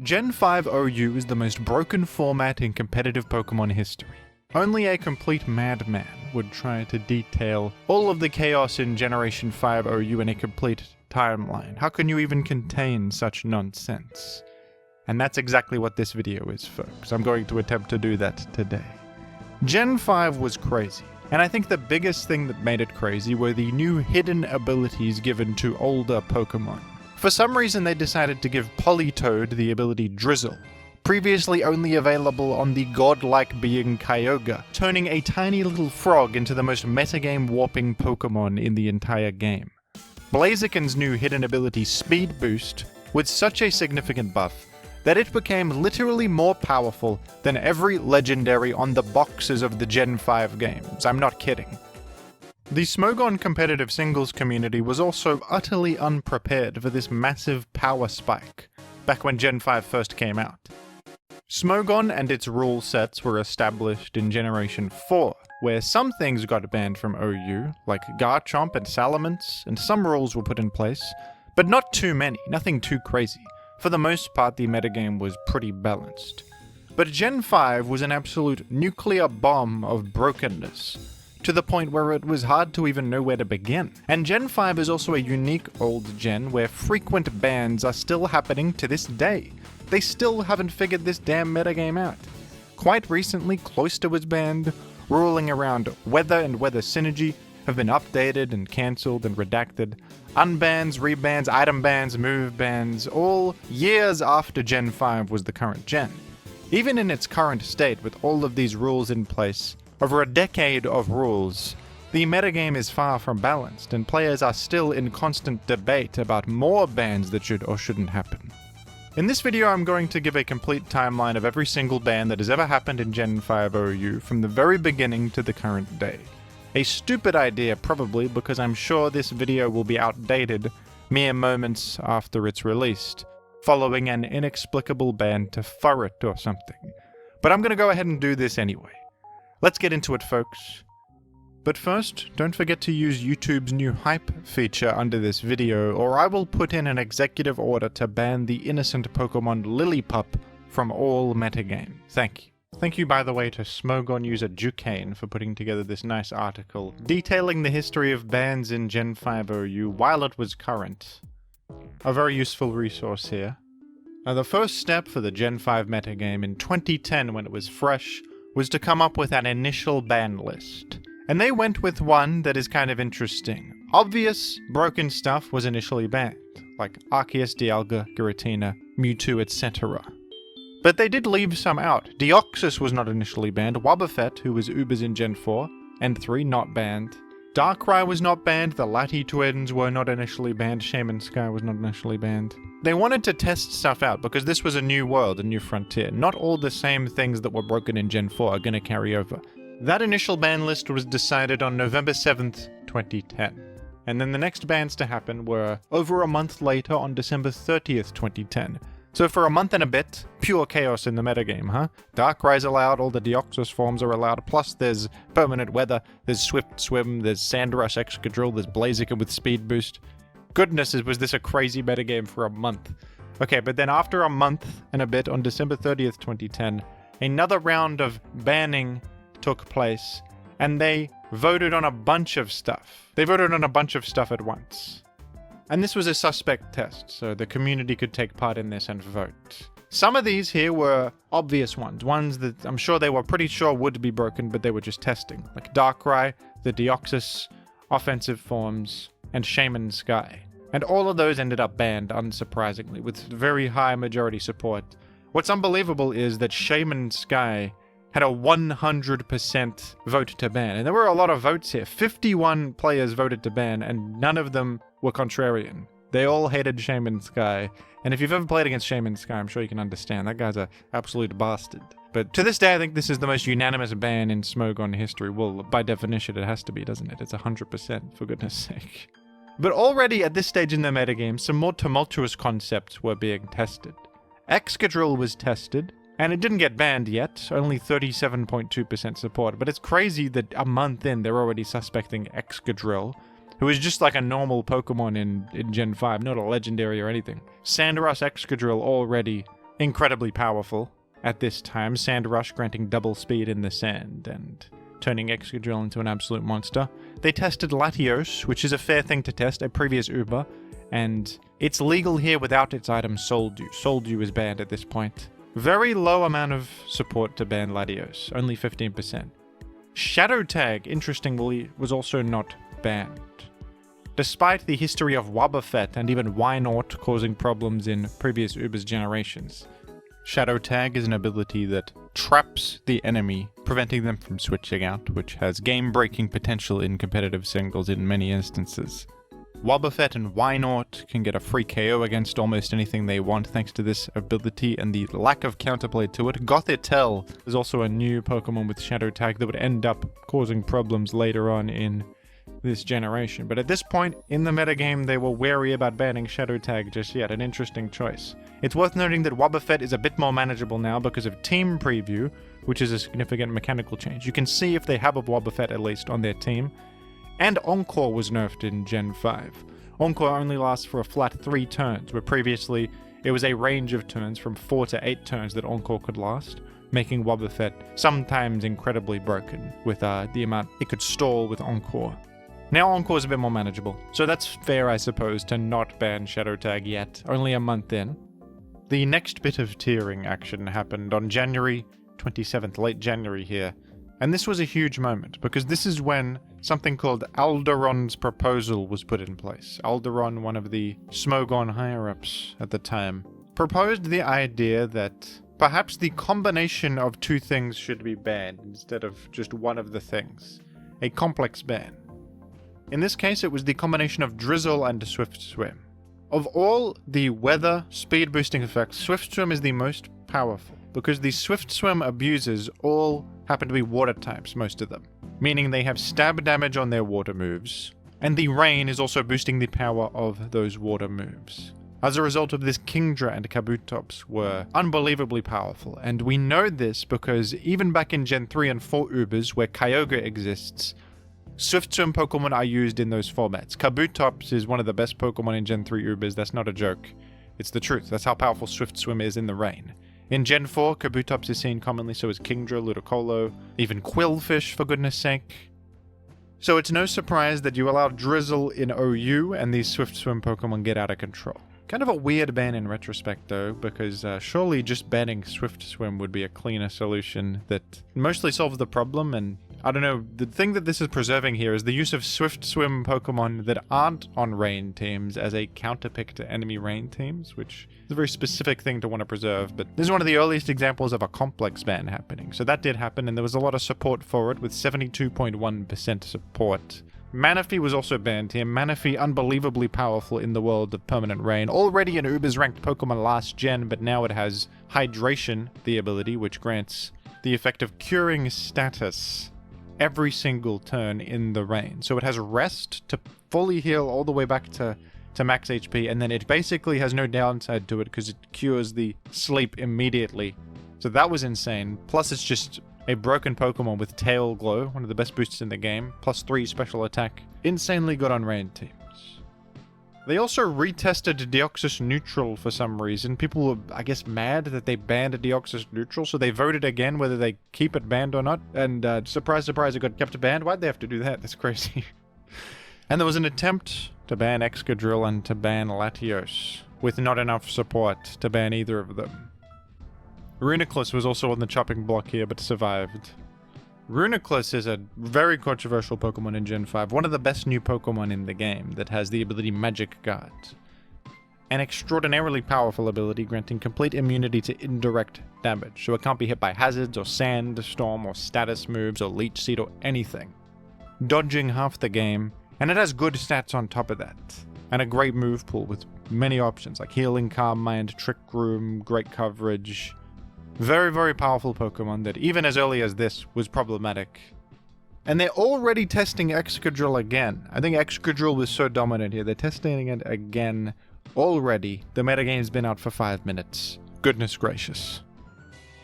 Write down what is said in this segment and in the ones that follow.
Gen 5 OU is the most broken format in competitive Pokemon history. Only a complete madman would try to detail all of the chaos in Generation 5 OU in a complete timeline. How can you even contain such nonsense? And that's exactly what this video is, folks. I'm going to attempt to do that today. Gen 5 was crazy, and I think the biggest thing that made it crazy were the new hidden abilities given to older Pokemon. For some reason they decided to give Politoed the ability Drizzle, previously only available on the godlike being Kyogre, turning a tiny little frog into the most metagame warping Pokemon in the entire game. Blaziken's new hidden ability Speed Boost was such a significant buff that it became literally more powerful than every legendary on the boxes of the Gen 5 games. I'm not kidding. The Smogon competitive singles community was also utterly unprepared for this massive power spike back when Gen 5 first came out. Smogon and its rule sets were established in Generation 4, where some things got banned from OU, like Garchomp and Salamence, and some rules were put in place, but not too many, nothing too crazy. For the most part, the metagame was pretty balanced. But Gen 5 was an absolute nuclear bomb of brokenness, to the point where it was hard to even know where to begin. And Gen 5 is also a unique old gen where frequent bans are still happening to this day. They still haven't figured this damn metagame out. Quite recently, Cloyster was banned, ruling around Weather and Weather Synergy have been updated and cancelled and redacted. Unbans, rebans, item bans, move bans, all years after Gen 5 was the current gen. Even in its current state, with all of these rules in place, over a decade of rules, the metagame is far from balanced, and players are still in constant debate about more bans that should or shouldn't happen. In this video, I'm going to give a complete timeline of every single ban that has ever happened in Gen 5 OU from the very beginning to the current day. A stupid idea, probably, because I'm sure this video will be outdated mere moments after it's released, following an inexplicable ban to Furret or something. But I'm going to go ahead and do this anyway. Let's get into it, folks. But first, don't forget to use YouTube's new hype feature under this video, or I will put in an executive order to ban the innocent Pokemon Lillipup from all metagame. Thank you. Thank you, by the way, to Smogon user Jukain for putting together this nice article detailing the history of bans in Gen 5 OU while it was current. A very useful resource here. Now, the first step for the Gen 5 metagame in 2010, when it was fresh, was to come up with an initial ban list. And they went with one that is kind of interesting. Obvious, broken stuff was initially banned, like Arceus, Dialga, Giratina, Mewtwo, etc. But they did leave some out. Deoxys was not initially banned, Wobbuffet, who was Ubers in Gen 4 and 3, not banned. Darkrai was not banned, the Lati twins were not initially banned, Shaman Sky was not initially banned. They wanted to test stuff out because this was a new world, a new frontier. Not all the same things that were broken in Gen 4 are going to carry over. That initial ban list was decided on November 7th, 2010. And then the next bans to happen were over a month later on December 30th, 2010. So for a month and a bit, pure chaos in the metagame, huh? Darkrai's allowed, all the Deoxys forms are allowed, plus there's Permanent Weather, there's Swift Swim, there's Sandrush Excadrill, there's Blaziken with Speed Boost. Goodness, was this a crazy metagame for a month. Okay, but then after a month and a bit, on December 30th, 2010, another round of banning took place, and they voted on a bunch of stuff. They voted on a bunch of stuff at once. And this was a suspect test, so the community could take part in this and vote. Some of these here were obvious ones that I'm sure they were pretty sure would be broken, but they were just testing, like Darkrai, the Deoxys, offensive forms, and Shaman Sky. And all of those ended up banned, unsurprisingly, with very high majority support. What's unbelievable is that Shaman Sky had a 100% vote to ban. And there were a lot of votes here. 51 players voted to ban, and none of them were contrarian. They all hated Shaman Sky. And if you've ever played against Shaman Sky, I'm sure you can understand. That guy's an absolute bastard. But to this day, I think this is the most unanimous ban in Smogon history. Well, by definition, it has to be, doesn't it? It's 100%, for goodness sake. But already at this stage in the metagame, some more tumultuous concepts were being tested. Excadrill was tested, and it didn't get banned yet, only 37.2% support, but it's crazy that a month in they're already suspecting Excadrill, who is just like a normal Pokemon in Gen 5, not a legendary or anything. Sandrush Excadrill already incredibly powerful at this time. Sand Rush granting double speed in the sand and turning Excadrill into an absolute monster. They tested Latios, which is a fair thing to test, a previous Uber, and it's legal here without its item Soldew. Soldew is banned at this point. Very low amount of support to ban Latios, only 15%. Shadow Tag, interestingly, was also not banned. Despite the history of Wobbuffet and even Wynaut causing problems in previous Uber's generations. Shadow Tag is an ability that traps the enemy, preventing them from switching out, which has game-breaking potential in competitive singles in many instances. Wobbuffet and Wynaut can get a free KO against almost anything they want thanks to this ability and the lack of counterplay to it. Gothitelle is also a new Pokemon with Shadow Tag that would end up causing problems later on in this generation. But at this point in the metagame, they were wary about banning Shadow Tag just yet, an interesting choice. It's worth noting that Wobbuffet is a bit more manageable now because of Team Preview, which is a significant mechanical change. You can see if they have a Wobbuffet at least on their team. And Encore was nerfed in Gen 5. Encore only lasts for a flat 3 turns, where previously it was a range of turns from 4 to 8 turns that Encore could last, making Wobbuffet sometimes incredibly broken with the amount it could stall with Encore. Now Encore is a bit more manageable, so that's fair I suppose to not ban Shadow Tag yet, only a month in. The next bit of tiering action happened on January 27th, late January here, and this was a huge moment, because this is when something called Alderon's proposal was put in place. Alderon, one of the Smogon higher-ups at the time, proposed the idea that perhaps the combination of 2 things should be banned instead of just one of the things. A complex ban. In this case, it was the combination of Drizzle and Swift Swim. Of all the weather speed boosting effects, Swift Swim is the most powerful, because the Swift Swim abusers all happen to be water types, most of them, meaning they have stab damage on their water moves, and the rain is also boosting the power of those water moves. As a result of this, Kingdra and Kabutops were unbelievably powerful, and we know this because even back in Gen 3 and 4 Ubers, where Kyogre exists, Swift Swim Pokemon are used in those formats. Kabutops is one of the best Pokemon in Gen 3 Ubers, that's not a joke. It's the truth, that's how powerful Swift Swim is in the rain. In Gen 4, Kabutops is seen commonly, so is Kingdra, Ludicolo, even Quillfish, for goodness sake. So it's no surprise that you allow Drizzle in OU and these Swift Swim Pokemon get out of control. Kind of a weird ban in retrospect though, because surely just banning Swift Swim would be a cleaner solution that mostly solves the problem, and I don't know, the thing that this is preserving here is the use of Swift Swim Pokemon that aren't on rain teams as a counterpick to enemy rain teams, which is a very specific thing to want to preserve, but this is one of the earliest examples of a complex ban happening. So that did happen, and there was a lot of support for it with 72.1% support. Manaphy was also banned here. Manaphy, unbelievably powerful in the world of Permanent Rain. Already an Uber's ranked Pokemon last gen, but now it has Hydration, the ability, which grants the effect of curing status every single turn in the rain. So it has Rest to fully heal all the way back to max HP, and then it basically has no downside to it because it cures the sleep immediately. So that was insane. Plus it's just a broken Pokemon with Tail Glow, one of the best boosts in the game, plus 3 special attack. Insanely good on rain teams. They also retested Deoxys Neutral for some reason. People were, I guess, mad that they banned Deoxys Neutral, so they voted again whether they keep it banned or not, and surprise, surprise, it got kept banned. Why'd they have to do that? That's crazy. And there was an attempt to ban Excadrill and to ban Latios, with not enough support to ban either of them. Reuniclus was also on the chopping block here, but survived. Reuniclus is a very controversial Pokemon in Gen 5, one of the best new Pokemon in the game that has the ability Magic Guard. An extraordinarily powerful ability granting complete immunity to indirect damage, so it can't be hit by hazards or sand, storm, or status moves, or leech seed, or anything. Dodging half the game, and it has good stats on top of that. And a great move pool with many options like Healing, Calm Mind, Trick Room, great coverage. Very, very powerful Pokemon that even as early as this was problematic. And they're already testing Excadrill again. I think Excadrill was so dominant here. They're testing it again already. The metagame's been out for 5 minutes. Goodness gracious.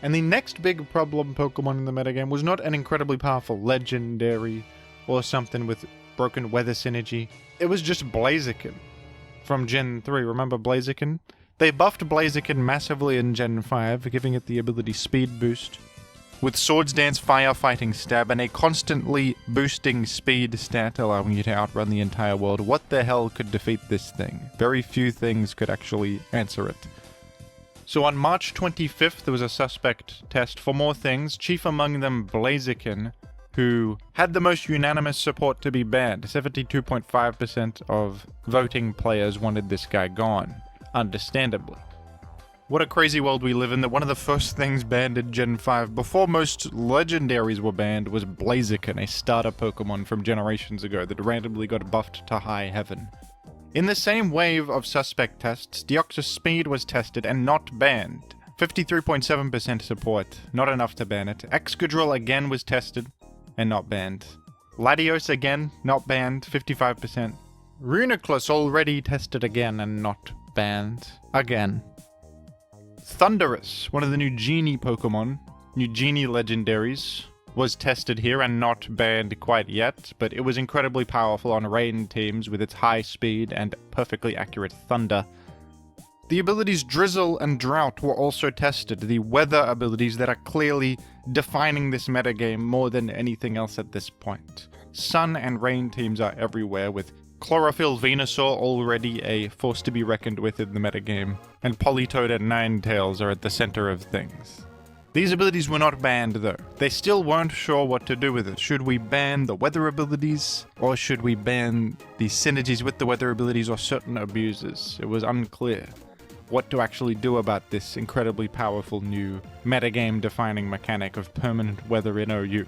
And the next big problem Pokemon in the metagame was not an incredibly powerful legendary or something with broken weather synergy. It was just Blaziken from Gen 3. Remember Blaziken? They buffed Blaziken massively in Gen 5, giving it the ability Speed Boost, with Swords Dance, Firefighting, Stab, and a constantly boosting speed stat allowing you to outrun the entire world. What the hell could defeat this thing? Very few things could actually answer it. So on March 25th, there was a suspect test for more things, chief among them Blaziken, who had the most unanimous support to be banned. 72.5% of voting players wanted this guy gone, understandably. What a crazy world we live in, that one of the first things banned in Gen 5, before most legendaries were banned, was Blaziken, a starter Pokemon from generations ago that randomly got buffed to high heaven. In the same wave of suspect tests, Deoxys Speed was tested and not banned. 53.7% support, not enough to ban it. Excadrill again was tested and not banned. Latios again, not banned, 55%. Reuniclus already tested again and not banned. Again. Thundurus, one of the new Genie Pokemon, new Genie legendaries, was tested here and not banned quite yet, but it was incredibly powerful on rain teams with its high speed and perfectly accurate thunder. The abilities Drizzle and Drought were also tested, the weather abilities that are clearly defining this metagame more than anything else at this point. Sun and rain teams are everywhere, with Chlorophyll Venusaur already a force to be reckoned with in the metagame, and Politoed and Ninetales are at the center of things. These abilities were not banned though. They still weren't sure what to do with it. Should we ban the weather abilities, or should we ban the synergies with the weather abilities or certain abusers? It was unclear what to actually do about this incredibly powerful new metagame defining mechanic of permanent weather in OU.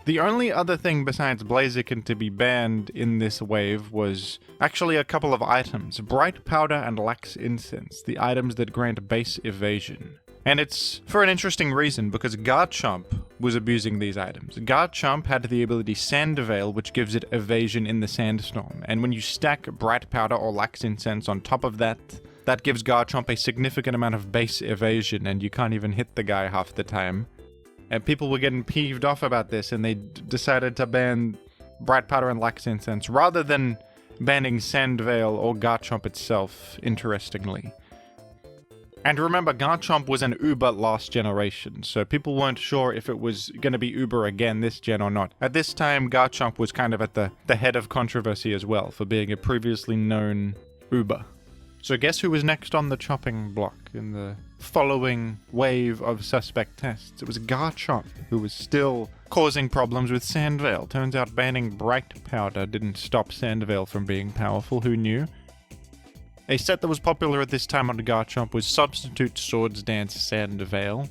The only other thing besides Blaziken to be banned in this wave was actually a couple of items, Bright Powder and Lax Incense, the items that grant base evasion. And it's for an interesting reason, because Garchomp was abusing these items. Garchomp had the ability Sandveil, which gives it evasion in the Sandstorm, and when you stack Bright Powder or Lax Incense on top of that, that gives Garchomp a significant amount of base evasion, and you can't even hit the guy half the time. And people were getting peeved off about this, and they decided to ban Bright Powder and Lax Incense, rather than banning Sandveil or Garchomp itself, interestingly. And remember, Garchomp was an Uber last generation, so people weren't sure if it was going to be Uber again this gen or not. At this time, Garchomp was kind of at the head of controversy as well, for being a previously known Uber. So guess who was next on the chopping block in the following wave of suspect tests? It was Garchomp, who was still causing problems with Sandveil. Turns out banning Bright Powder didn't stop Sandveil from being powerful, who knew? A set that was popular at this time on Garchomp was Substitute Swords Dance Sandveil.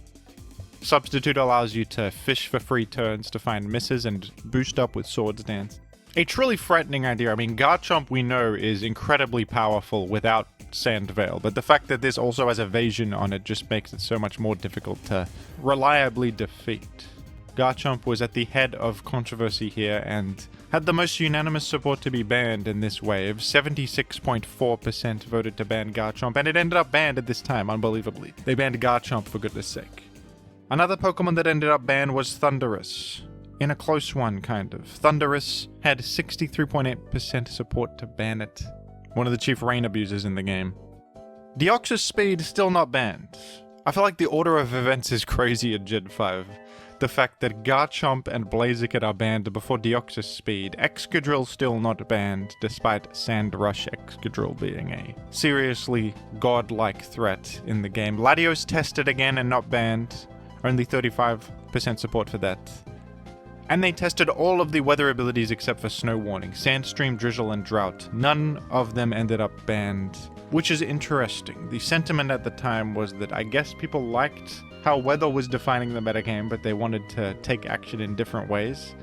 Substitute allows you to fish for free turns to find misses and boost up with Swords Dance. A truly frightening idea. I mean, Garchomp we know is incredibly powerful without Sandveil, but the fact that this also has evasion on it just makes it so much more difficult to reliably defeat. Garchomp was at the head of controversy here and had the most unanimous support to be banned in this wave. 76.4% voted to ban Garchomp, and it ended up banned at this time, unbelievably. They banned Garchomp for goodness sake. Another Pokemon that ended up banned was Thundurus. In a close one, kind of. Thundurus had 63.8% support to ban it. One of the chief rain abusers in the game. Deoxys Speed still not banned. I feel like the order of events is crazy in Gen 5. The fact that Garchomp and Blaziken are banned before Deoxys Speed. Excadrill still not banned, despite Sandrush Excadrill being a seriously godlike threat in the game. Latios tested again and not banned. Only 35% support for that. And they tested all of the weather abilities except for Snow Warning, Sandstream, Drizzle, and Drought. None of them ended up banned, which is interesting. The sentiment at the time was that I guess people liked how weather was defining the metagame, but they wanted to take action in different ways.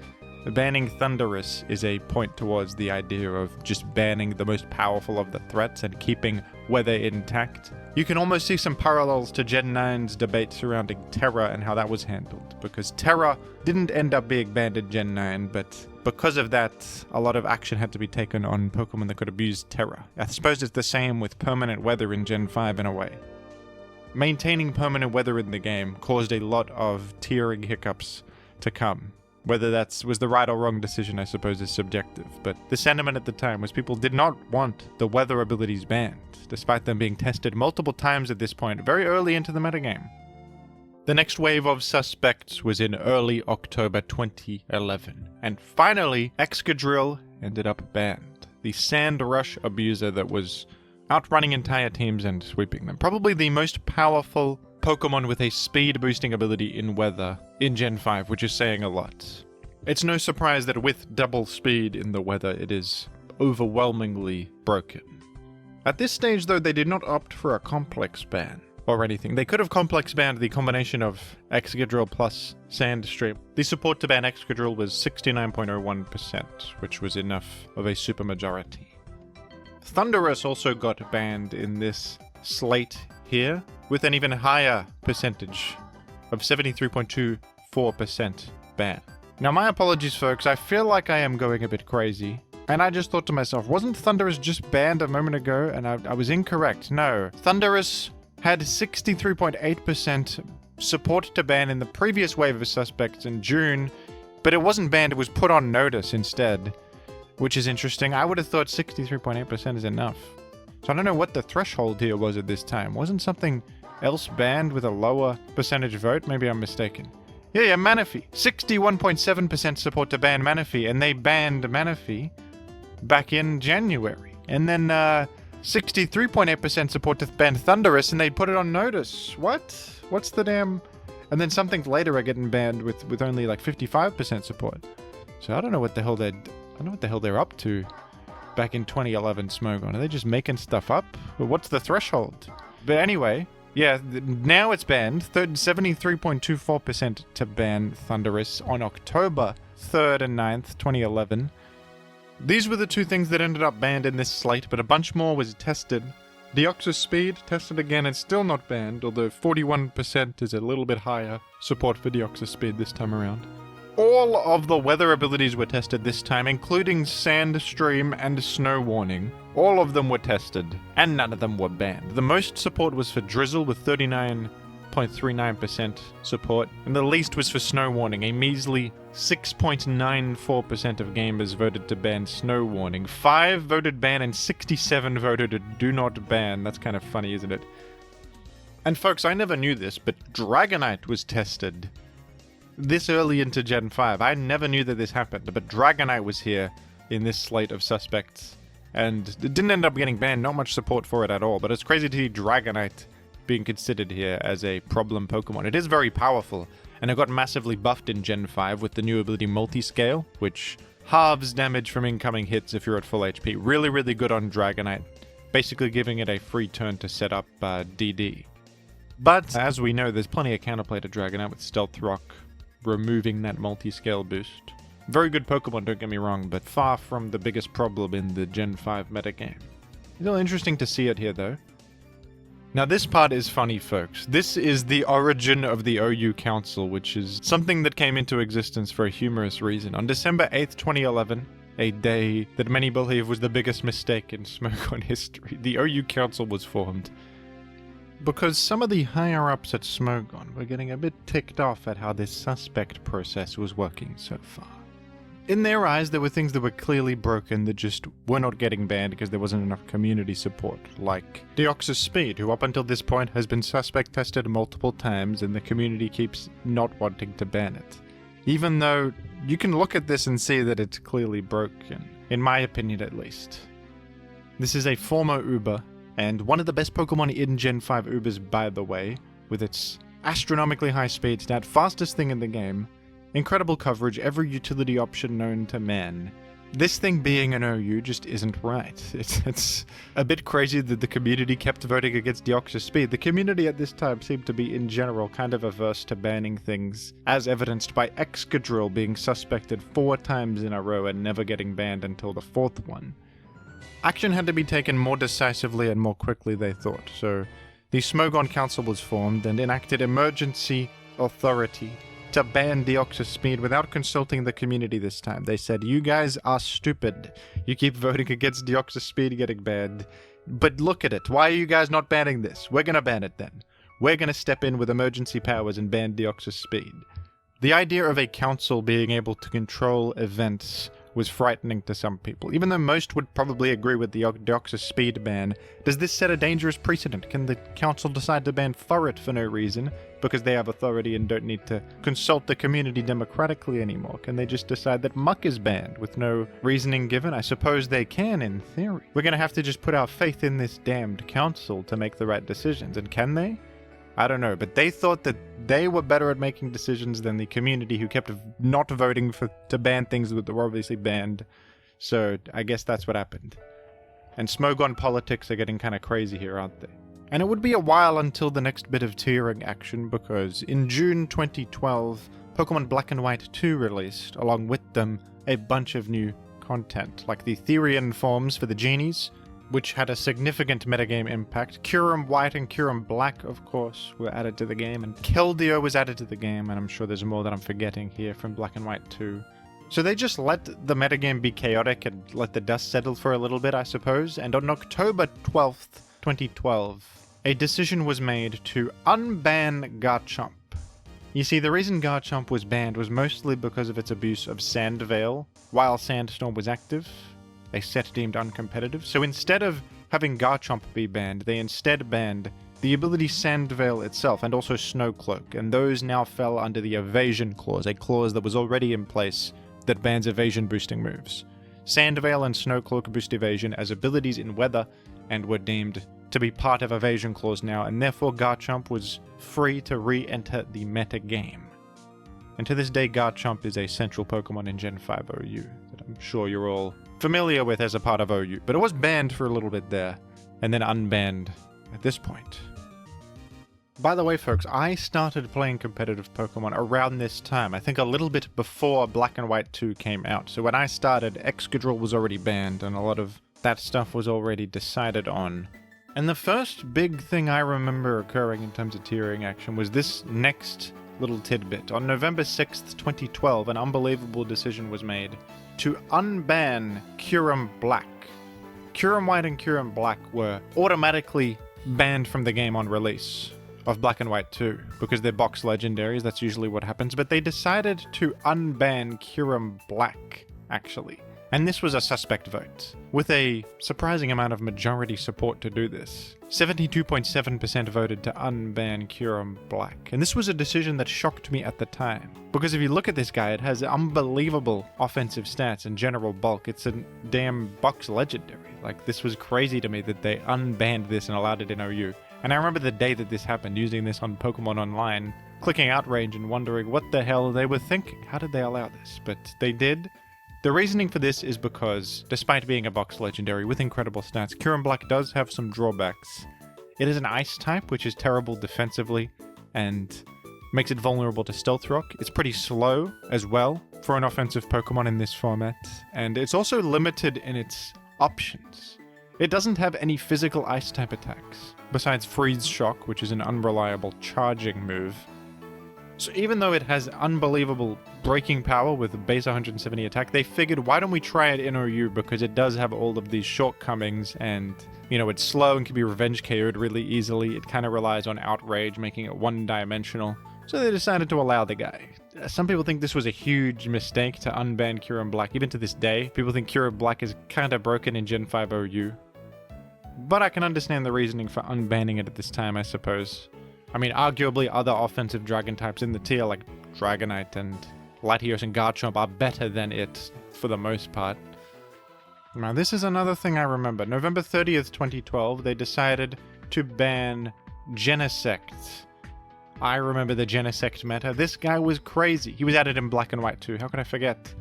Banning Thundurus is a point towards the idea of just banning the most powerful of the threats and keeping weather intact. You can almost see some parallels to Gen 9's debate surrounding Terra and how that was handled, because Terra didn't end up being banned in Gen 9, but because of that, a lot of action had to be taken on Pokemon that could abuse Terra. I suppose it's the same with permanent weather in Gen 5 in a way. Maintaining permanent weather in the game caused a lot of tiering hiccups to come. Whether that was the right or wrong decision, I suppose, is subjective, but the sentiment at the time was people did not want the weather abilities banned, despite them being tested multiple times at this point, very early into the metagame. The next wave of suspects was in early October 2011, and finally, Excadrill ended up banned. The Sand Rush abuser that was outrunning entire teams and sweeping them. Probably the most powerful Pokemon with a speed boosting ability in weather in Gen 5, which is saying a lot. It's no surprise that with double speed in the weather, it is overwhelmingly broken. At this stage, though, they did not opt for a complex ban or anything. They could have complex banned the combination of Excadrill plus Sandstream. The support to ban Excadrill was 69.01%, which was enough of a supermajority. Thundurus also got banned in this slate here, with an even higher percentage of 73.24% ban. Now, my apologies, folks. I feel like I am going a bit crazy. And I just thought to myself, wasn't Thundurus just banned a moment ago? And I was incorrect. No. Thundurus had 63.8% support to ban in the previous wave of suspects in June, but it wasn't banned, it was put on notice instead, which is interesting. I would have thought 63.8% is enough. So I don't know what the threshold here was at this time. Wasn't something else banned with a lower percentage vote? Maybe I'm mistaken. Yeah, Manaphy. 61.7% support to ban Manaphy, and they banned Manaphy back in January. And then 63.8% support to ban Thundurus, and they put it on notice. What? What's the damn... And then some things later are getting banned with only like 55% support. So I don't know what the hell they're up to back in 2011, Smogon. Are they just making stuff up? Or what's the threshold? But anyway, yeah, now it's banned. 73.24% to ban Thundurus on October 3rd and 9th, 2011. These were the two things that ended up banned in this slate, but a bunch more was tested. Deoxys Speed, tested again, and still not banned, although 41% is a little bit higher support for Deoxys Speed this time around. All of the weather abilities were tested this time, including Sandstream and Snow Warning. All of them were tested, and none of them were banned. The most support was for Drizzle with 39.39% support, and the least was for Snow Warning. A measly 6.94% of gamers voted to ban Snow Warning. 5 voted ban and 67 voted do not ban. That's kind of funny, isn't it? And folks, I never knew this, but Dragonite was tested this early into Gen 5. I never knew that this happened, but Dragonite was here in this slate of suspects, and it didn't end up getting banned. Not much support for it at all, but it's crazy to see Dragonite being considered here as a problem Pokemon. It is very powerful, and it got massively buffed in Gen 5 with the new ability Multiscale, which halves damage from incoming hits if you're at full HP. Really, really good on Dragonite, basically giving it a free turn to set up DD. But, as we know, there's plenty of counterplay to Dragonite with Stealth Rock, removing that multi-scale boost. Very good Pokemon, don't get me wrong, but far from the biggest problem in the Gen 5 metagame. It's a little interesting to see it here, though. Now, this part is funny, folks. This is the origin of the OU Council, which is something that came into existence for a humorous reason. On December 8th, 2011, a day that many believe was the biggest mistake in Smogon history, the OU Council was formed. Because some of the higher-ups at Smogon were getting a bit ticked off at how this suspect process was working so far. In their eyes, there were things that were clearly broken that just were not getting banned because there wasn't enough community support, like Deoxys Speed, who up until this point has been suspect tested multiple times and the community keeps not wanting to ban it. Even though you can look at this and see that it's clearly broken, in my opinion at least. This is a former Uber, and one of the best Pokemon in Gen 5 Ubers, by the way, with its astronomically high speed stat, fastest thing in the game, incredible coverage, every utility option known to man. This thing being an OU just isn't right. It's a bit crazy that the community kept voting against Deoxys Speed. The community at this time seemed to be, in general, kind of averse to banning things, as evidenced by Excadrill being suspected 4 times in a row and never getting banned until the 4th one. Action had to be taken more decisively and more quickly, they thought, so the Smogon Council was formed and enacted emergency authority to ban Deoxys Speed without consulting the community this time. They said, you guys are stupid. You keep voting against Deoxys Speed getting banned, but look at it. Why are you guys not banning this? We're gonna ban it then. We're gonna step in with emergency powers and ban Deoxys Speed. The idea of a council being able to control events was frightening to some people. Even though most would probably agree with the Deoxys speed ban, does this set a dangerous precedent? Can the council decide to ban Thurret for no reason, because they have authority and don't need to consult the community democratically anymore? Can they just decide that Muck is banned with no reasoning given? I suppose they can, in theory. We're gonna have to just put our faith in this damned council to make the right decisions, and can they? I don't know, but they thought that they were better at making decisions than the community, who kept not voting to ban things that were obviously banned. So I guess that's what happened. And Smogon politics are getting kind of crazy here, aren't they? And it would be a while until the next bit of tiering action, because in June 2012, Pokemon Black and White 2 released, along with them a bunch of new content, like the Therian forms for the genies, which had a significant metagame impact. Kyurem White and Kyurem Black, of course, were added to the game, and Keldeo was added to the game, and I'm sure there's more that I'm forgetting here from Black and White 2. So they just let the metagame be chaotic and let the dust settle for a little bit, I suppose, and on October 12th, 2012, a decision was made to unban Garchomp. You see, the reason Garchomp was banned was mostly because of its abuse of Sandvale while Sandstorm was active, a set deemed uncompetitive. So instead of having Garchomp be banned, they instead banned the ability Sandvale itself and also Snowcloak, and those now fell under the evasion clause, a clause that was already in place that bans evasion boosting moves. Sandvale and Snowcloak boost evasion as abilities in weather and were deemed to be part of evasion clause now, and therefore Garchomp was free to re-enter the meta game. And to this day, Garchomp is a central Pokemon in Gen 5 OU that I'm sure you're all familiar with as a part of OU, but it was banned for a little bit there, and then unbanned at this point. By the way, folks, I started playing competitive Pokemon around this time, I think a little bit before Black and White 2 came out. So when I started, Excadrill was already banned, and a lot of that stuff was already decided on. And the first big thing I remember occurring in terms of tiering action was this next little tidbit. On November 6th, 2012, an unbelievable decision was made to unban Kyurem Black. Kyurem White and Kyurem Black were automatically banned from the game on release of Black and White 2, because they're box legendaries, that's usually what happens, but they decided to unban Kyurem Black, actually. And this was a suspect vote, with a surprising amount of majority support to do this. 72.7% voted to unban Kyurem Black. And this was a decision that shocked me at the time, because if you look at this guy, it has unbelievable offensive stats and general bulk. It's a damn box legendary. Like, this was crazy to me that they unbanned this and allowed it in OU. And I remember the day that this happened, using this on Pokemon Online, clicking outrage and wondering what the hell they were thinking. How did they allow this? But they did. The reasoning for this is because, despite being a box legendary with incredible stats, Kyurem Black does have some drawbacks. It is an ice type, which is terrible defensively, and makes it vulnerable to Stealth Rock. It's pretty slow as well for an offensive Pokemon in this format, and it's also limited in its options. It doesn't have any physical ice type attacks, besides Freeze Shock, which is an unreliable charging move. So even though it has unbelievable breaking power with a base 170 attack, they figured, why don't we try it in OU, because it does have all of these shortcomings, and, you know, it's slow and can be revenge KO'd really easily. It kind of relies on outrage, making it one-dimensional. So they decided to allow the guy. Some people think this was a huge mistake to unban Kyurem Black. Even to this day, people think Kyurem Black is kind of broken in Gen 5 OU. But I can understand the reasoning for unbanning it at this time, I suppose. I mean, arguably other offensive dragon types in the tier, like Dragonite and Latios and Garchomp, are better than it for the most part. Now, this is another thing I remember. November 30th, 2012, they decided to ban Genesect. I remember the Genesect meta. This guy was crazy. He was added in Black and White too. How could I forget?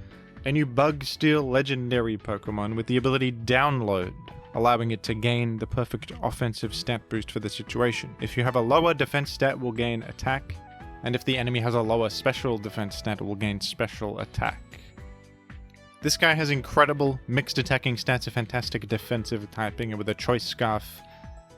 A new Bug Steel legendary Pokemon with the ability Download, allowing it to gain the perfect offensive stat boost for the situation. If you have a lower defense stat, it will gain attack, and if the enemy has a lower special defense stat, it will gain special attack. This guy has incredible mixed attacking stats, a fantastic defensive typing, and with a Choice Scarf,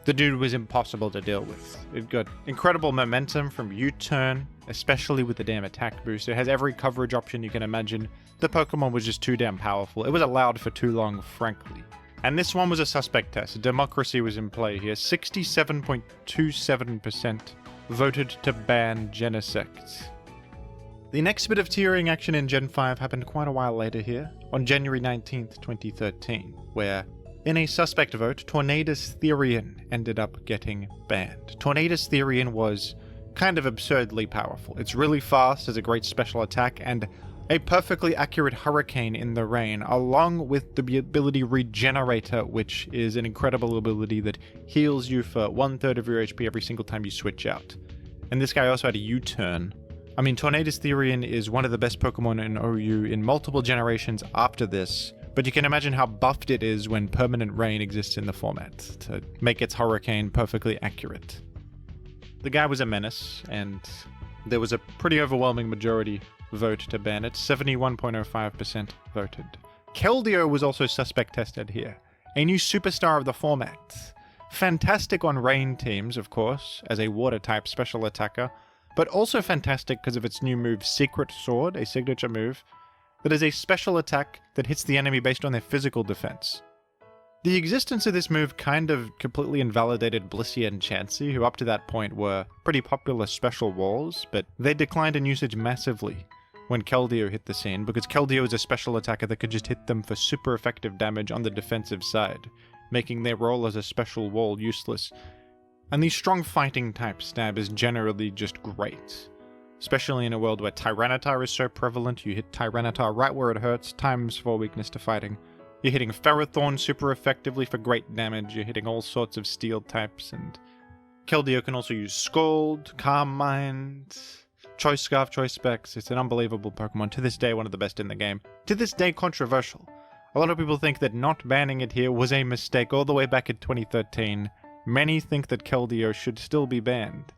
the dude was impossible to deal with. It got incredible momentum from U-turn, especially with the damn attack boost. It has every coverage option you can imagine. The Pokemon was just too damn powerful. It was allowed for too long, frankly. And this one was a suspect test. Democracy was in play here. 67.27% voted to ban Genesect. The next bit of tiering action in Gen 5 happened quite a while later here, on January 19th, 2013, where, in a suspect vote, Tornadus Therian ended up getting banned. Tornadus Therian was kind of absurdly powerful. It's really fast, has a great special attack, and a perfectly accurate hurricane in the rain, along with the ability Regenerator, which is an incredible ability that heals you for 1/3 of your HP every single time you switch out. And this guy also had a U-turn. I mean, Tornadus Therian is one of the best Pokemon in OU in multiple generations after this, but you can imagine how buffed it is when Permanent Rain exists in the format, to make its hurricane perfectly accurate. The guy was a menace, and there was a pretty overwhelming majority vote to ban it. 71.05% voted. Keldeo was also suspect tested here, a new superstar of the format. Fantastic on rain teams, of course, as a water-type special attacker, but also fantastic because of its new move, Secret Sword, a signature move, that is a special attack that hits the enemy based on their physical defense. The existence of this move kind of completely invalidated Blissey and Chansey, who up to that point were pretty popular special walls, but they declined in usage massively when Keldeo hit the scene, because Keldeo is a special attacker that could just hit them for super effective damage on the defensive side, making their role as a special wall useless. And the strong fighting type stab is generally just great. Especially in a world where Tyranitar is so prevalent, you hit Tyranitar right where it hurts, times 4 weakness to fighting. You're hitting Ferrothorn super effectively for great damage, you're hitting all sorts of steel types, and Keldeo can also use Scald, Calm Mind, Choice Scarf, Choice Specs. It's an unbelievable Pokemon, to this day one of the best in the game. To this day controversial. A lot of people think that not banning it here was a mistake all the way back in 2013. Many think that Keldeo should still be banned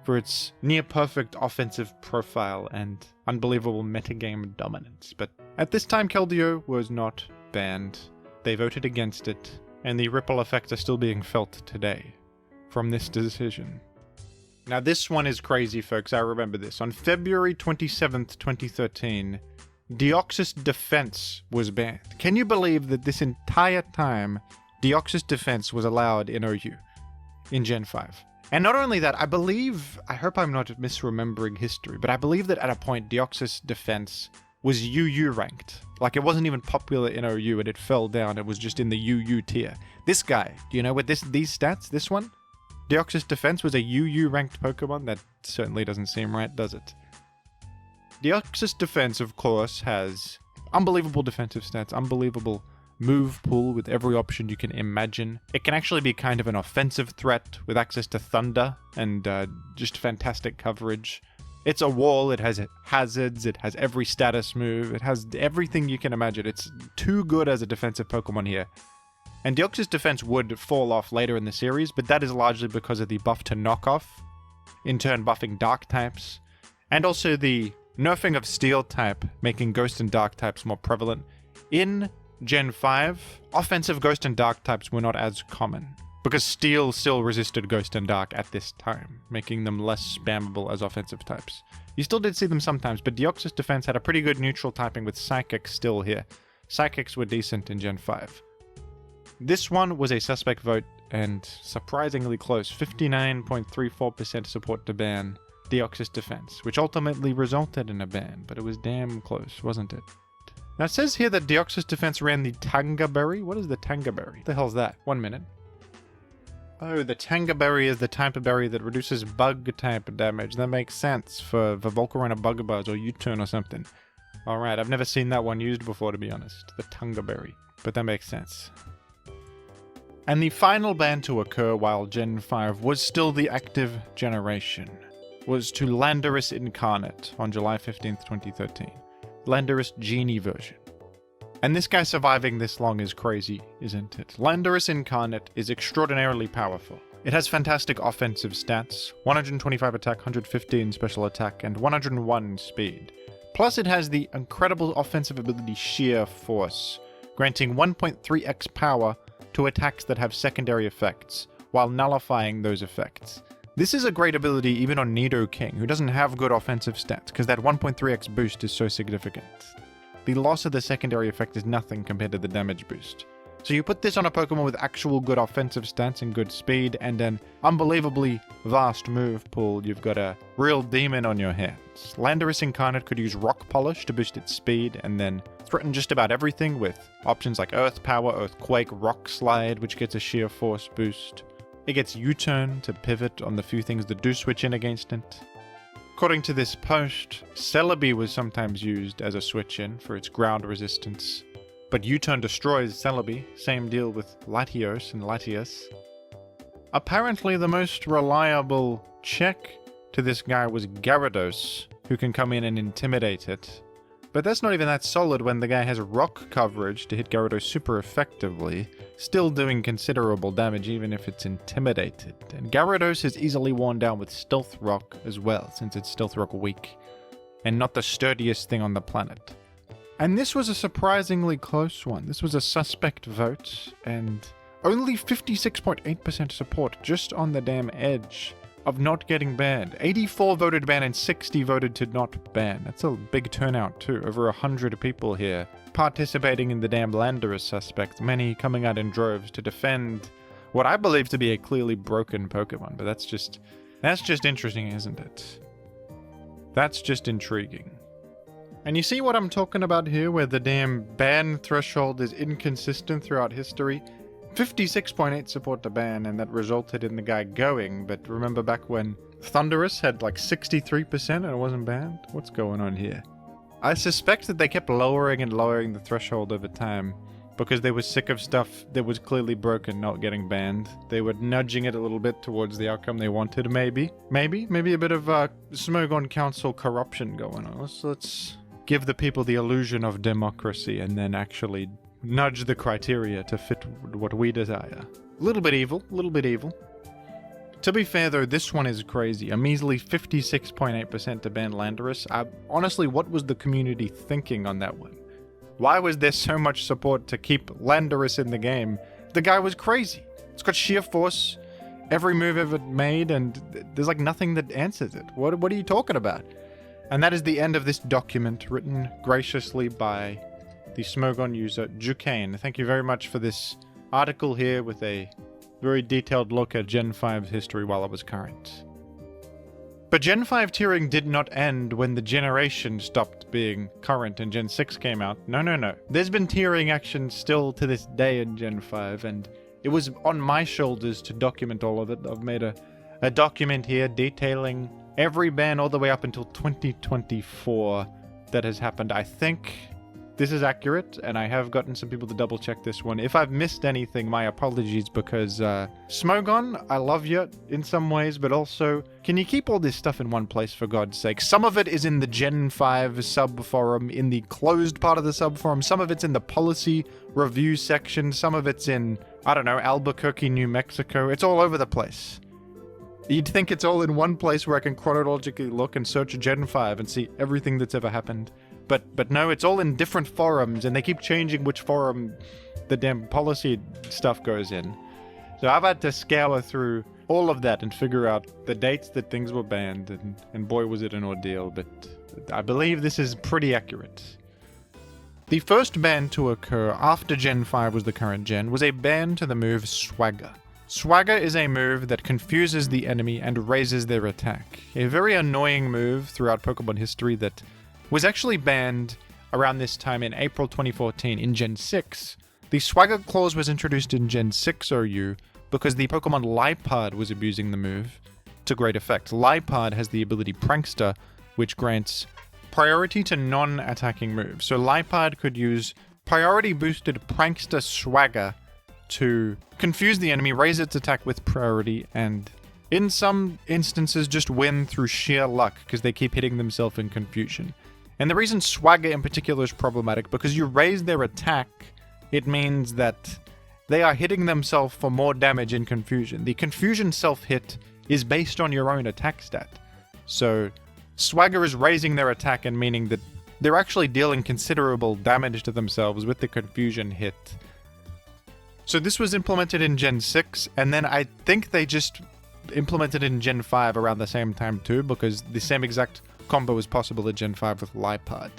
for its near-perfect offensive profile and unbelievable metagame dominance, but at this time Keldeo was not banned. They voted against it, and the ripple effects are still being felt today from this decision. Now this one is crazy, folks, I remember this. On February 27th, 2013, Deoxys Defense was banned. Can you believe that this entire time Deoxys Defense was allowed in OU? In Gen 5. And not only that, I hope I'm not misremembering history, but I believe that at a point Deoxys Defense was UU ranked. Like, it wasn't even popular in OU and it fell down, it was just in the UU tier. This guy, do you know what these stats, this one? Deoxys Defense was a UU ranked Pokemon? That certainly doesn't seem right, does it? Deoxys Defense, of course, has unbelievable defensive stats, unbelievable move pool with every option you can imagine. It can actually be kind of an offensive threat with access to Thunder and just fantastic coverage. It's a wall, it has hazards, it has every status move, it has everything you can imagine. It's too good as a defensive Pokemon here. And Deoxys Defense would fall off later in the series, but that is largely because of the buff to knockoff, in turn buffing dark types, and also the nerfing of steel type, making ghost and dark types more prevalent. In Gen 5, offensive Ghost and Dark types were not as common, because Steel still resisted Ghost and Dark at this time, making them less spammable as offensive types. You still did see them sometimes, but Deoxys Defense had a pretty good neutral typing with Psychics still here. Psychics were decent in Gen 5. This one was a suspect vote, and surprisingly close, 59.34% support to ban Deoxys Defense, which ultimately resulted in a ban, but it was damn close, wasn't it? Now it says here that Deoxys Defense ran the Tanga Berry. What is the Tanga Berry? What the hell's that? 1 minute. Oh, the Tanga Berry is the type of berry that reduces bug type damage. That makes sense for Volcarona Bug Buzz or U-turn or something. Alright, I've never seen that one used before, to be honest. The Tanga Berry. But that makes sense. And the final ban to occur while Gen 5 was still the active generation was to Landorus Incarnate on July 15th, 2013. Landorus Genie version. And this guy surviving this long is crazy, isn't it? Landorus Incarnate is extraordinarily powerful. It has fantastic offensive stats, 125 attack, 115 special attack, and 101 speed. Plus it has the incredible offensive ability Sheer Force, granting 1.3x power to attacks that have secondary effects, while nullifying those effects. This is a great ability even on Nidoking, who doesn't have good offensive stats, because that 1.3x boost is so significant. The loss of the secondary effect is nothing compared to the damage boost. So you put this on a Pokemon with actual good offensive stats and good speed, and an unbelievably vast move pool, you've got a real demon on your hands. Landorus Incarnate could use Rock Polish to boost its speed, and then threaten just about everything with options like Earth Power, Earthquake, Rock Slide, which gets a sheer force boost. It gets U-Turn to pivot on the few things that do switch in against it. According to this post, Celebi was sometimes used as a switch-in for its ground resistance. But U-Turn destroys Celebi, same deal with Latios and Latias. Apparently the most reliable check to this guy was Gyarados, who can come in and intimidate it. But that's not even that solid when the guy has rock coverage to hit Gyarados super effectively, still doing considerable damage even if it's intimidated. And Gyarados is easily worn down with Stealth Rock as well, since it's Stealth Rock weak, and not the sturdiest thing on the planet. And this was a surprisingly close one. This was a suspect vote, and only 56.8% support just on the damn edge of not getting banned. 84 voted ban and 60 voted to not ban. That's a big turnout too. Over 100 people here participating in the damn Landorus suspect, many coming out in droves to defend what I believe to be a clearly broken Pokemon. But that's just interesting, isn't it? That's just intriguing. And you see what I'm talking about here, where the damn ban threshold is inconsistent throughout history? 56.8 support to ban, and that resulted in the guy going, but remember back when Thundurus had like 63% and it wasn't banned? What's going on here? I suspect that they kept lowering and lowering the threshold over time, because they were sick of stuff that was clearly broken not getting banned. They were nudging it a little bit towards the outcome they wanted, maybe a bit of Smogon Council corruption going on. Let's give the people the illusion of democracy and then actually nudge the criteria to fit what we desire. A little bit evil. To be fair though, this one is crazy. A measly 56.8% to ban Landorus. Honestly, what was the community thinking on that one? Why was there so much support to keep Landorus in the game? The guy was crazy. It's got sheer force, every move ever made, and there's like nothing that answers it. What are you talking about? And that is the end of this document, written graciously by the Smogon user Jukain. Thank you very much for this article here with a very detailed look at Gen 5's history while it was current. But Gen 5 tiering did not end when the generation stopped being current and Gen 6 came out. No. There's been tiering action still to this day in Gen 5, and it was on my shoulders to document all of it. I've made a document here detailing every ban all the way up until 2024 that has happened. I think this is accurate, and I have gotten some people to double check this one. If I've missed anything, my apologies, because Smogon, I love you in some ways, but also, can you keep all this stuff in one place for God's sake? Some of it is in the Gen 5 sub-forum, in the closed part of the sub-forum. Some of it's in the policy review section. Some of it's in, I don't know, Albuquerque, New Mexico. It's all over the place. You'd think it's all in one place where I can chronologically look and search Gen 5 and see everything that's ever happened. But no, it's all in different forums, and they keep changing which forum the damn policy stuff goes in. So I've had to scour through all of that and figure out the dates that things were banned, and boy was it an ordeal, but I believe this is pretty accurate. The first ban to occur after Gen 5 was the current gen was a ban to the move Swagger. Swagger is a move that confuses the enemy and raises their attack. A very annoying move throughout Pokemon history that was actually banned around this time in April 2014 in Gen 6. The Swagger clause was introduced in Gen 6 OU because the Pokemon Liepard was abusing the move to great effect. Liepard has the ability Prankster, which grants priority to non-attacking moves. So Liepard could use priority-boosted Prankster Swagger to confuse the enemy, raise its attack with priority, and in some instances just win through sheer luck because they keep hitting themselves in confusion. And the reason Swagger in particular is problematic, because you raise their attack, it means that they are hitting themselves for more damage in confusion. The confusion self-hit is based on your own attack stat. So Swagger is raising their attack and meaning that they're actually dealing considerable damage to themselves with the confusion hit. So this was implemented in Gen 6, and then I think they just implemented it in Gen 5 around the same time too, because the same exact combo is possible in Gen 5 with Liepard.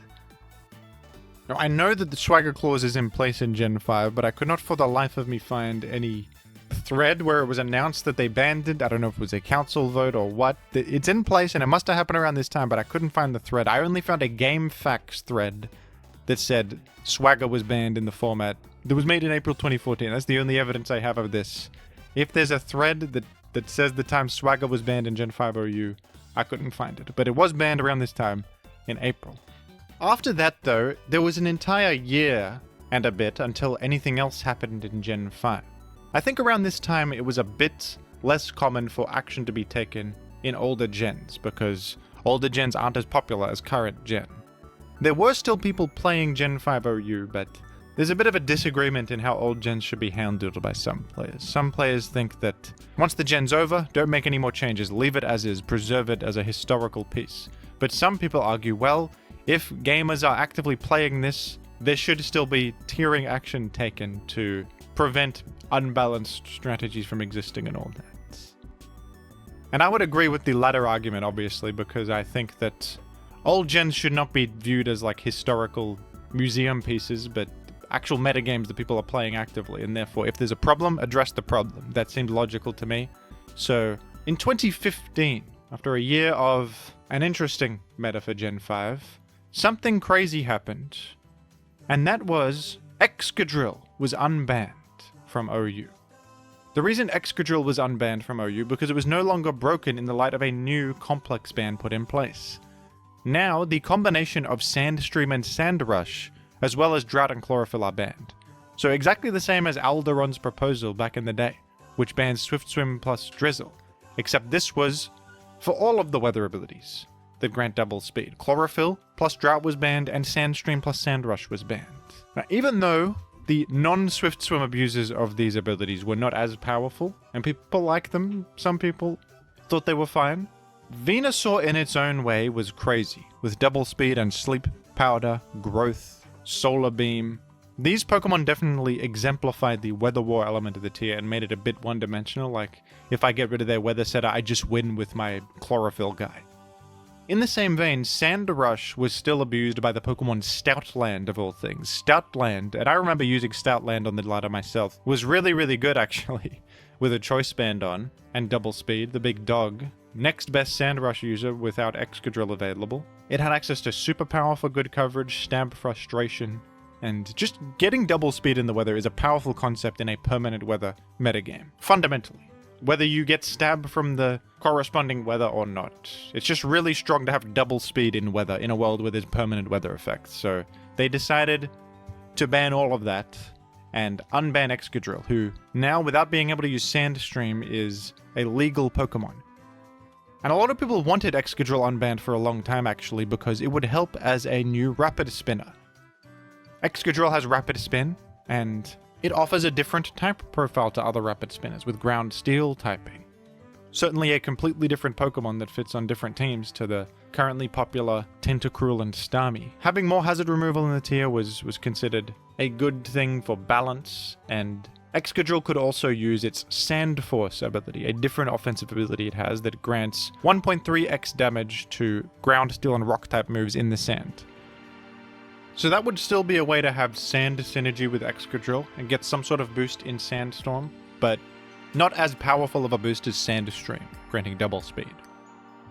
Now, I know that the swagger clause is in place in Gen 5, but I could not for the life of me find any thread where it was announced that they banned it. I don't know if it was a council vote or what. It's in place and it must have happened around this time, but I couldn't find the thread. I only found a GameFAQs thread that said swagger was banned in the format that was made in April 2014. That's the only evidence I have of this. If there's a thread that says the time swagger was banned in Gen 5 OU, I couldn't find it. But it was banned around this time in April. After that, though, there was an entire year and a bit until anything else happened in Gen 5. I think around this time it was a bit less common for action to be taken in older gens, because older gens aren't as popular as current gen. There were still people playing Gen 5 OU, but there's a bit of a disagreement in how old gens should be handled by some players. Some players think that once the gen's over, don't make any more changes, leave it as is, preserve it as a historical piece. But some people argue, well, if gamers are actively playing this, there should still be tiering action taken to prevent unbalanced strategies from existing and all that. And I would agree with the latter argument, obviously, because I think that old gens should not be viewed as like historical museum pieces, but actual metagames that people are playing actively, and therefore if there's a problem, address the problem. That seemed logical to me. So in 2015, after a year of an interesting meta for Gen 5, something crazy happened, and that was Excadrill was unbanned from OU. The reason Excadrill was unbanned from OU because it was no longer broken in the light of a new complex ban put in place. Now, the combination of Sandstream and Sandrush, as well as Drought and Chlorophyll, are banned. So exactly the same as Alderon's proposal back in the day, which bans Swift Swim plus Drizzle, except this was for all of the weather abilities that grant double speed. Chlorophyll plus Drought was banned, and Sandstream plus Sandrush was banned. Now, even though the non-Swift Swim abusers of these abilities were not as powerful, and people liked them, some people thought they were fine, Venusaur in its own way was crazy, with double speed and Sleep Powder, Growth, Solar Beam. These Pokemon definitely exemplified the Weather War element of the tier and made it a bit one-dimensional, like, if I get rid of their Weather Setter, I just win with my Chlorophyll guy. In the same vein, Sandrush was still abused by the Pokemon Stoutland of all things. Stoutland, and I remember using Stoutland on the ladder myself, was really, really good actually, with a Choice Band on, and double speed, the big dog. Next best Sandrush user without Excadrill available. It had access to super powerful good coverage, Stab Frustration, and just getting double speed in the weather is a powerful concept in a permanent weather metagame, fundamentally. Whether you get stabbed from the corresponding weather or not. It's just really strong to have double speed in weather in a world where there's permanent weather effects. So they decided to ban all of that and unban Excadrill, who now, without being able to use Sandstream, is a legal Pokemon. And a lot of people wanted Excadrill unbanned for a long time actually because it would help as a new Rapid Spinner. Excadrill has Rapid Spin, and it offers a different type profile to other Rapid Spinners with Ground Steel typing. Certainly a completely different Pokemon that fits on different teams to the currently popular Tentacruel and Starmie. Having more hazard removal in the tier was considered a good thing for balance, and Excadrill could also use its Sand Force ability, a different offensive ability it has that grants 1.3x damage to Ground Steel and Rock type moves in the sand. So that would still be a way to have Sand synergy with Excadrill and get some sort of boost in Sandstorm, but not as powerful of a boost as Sandstream, granting double speed.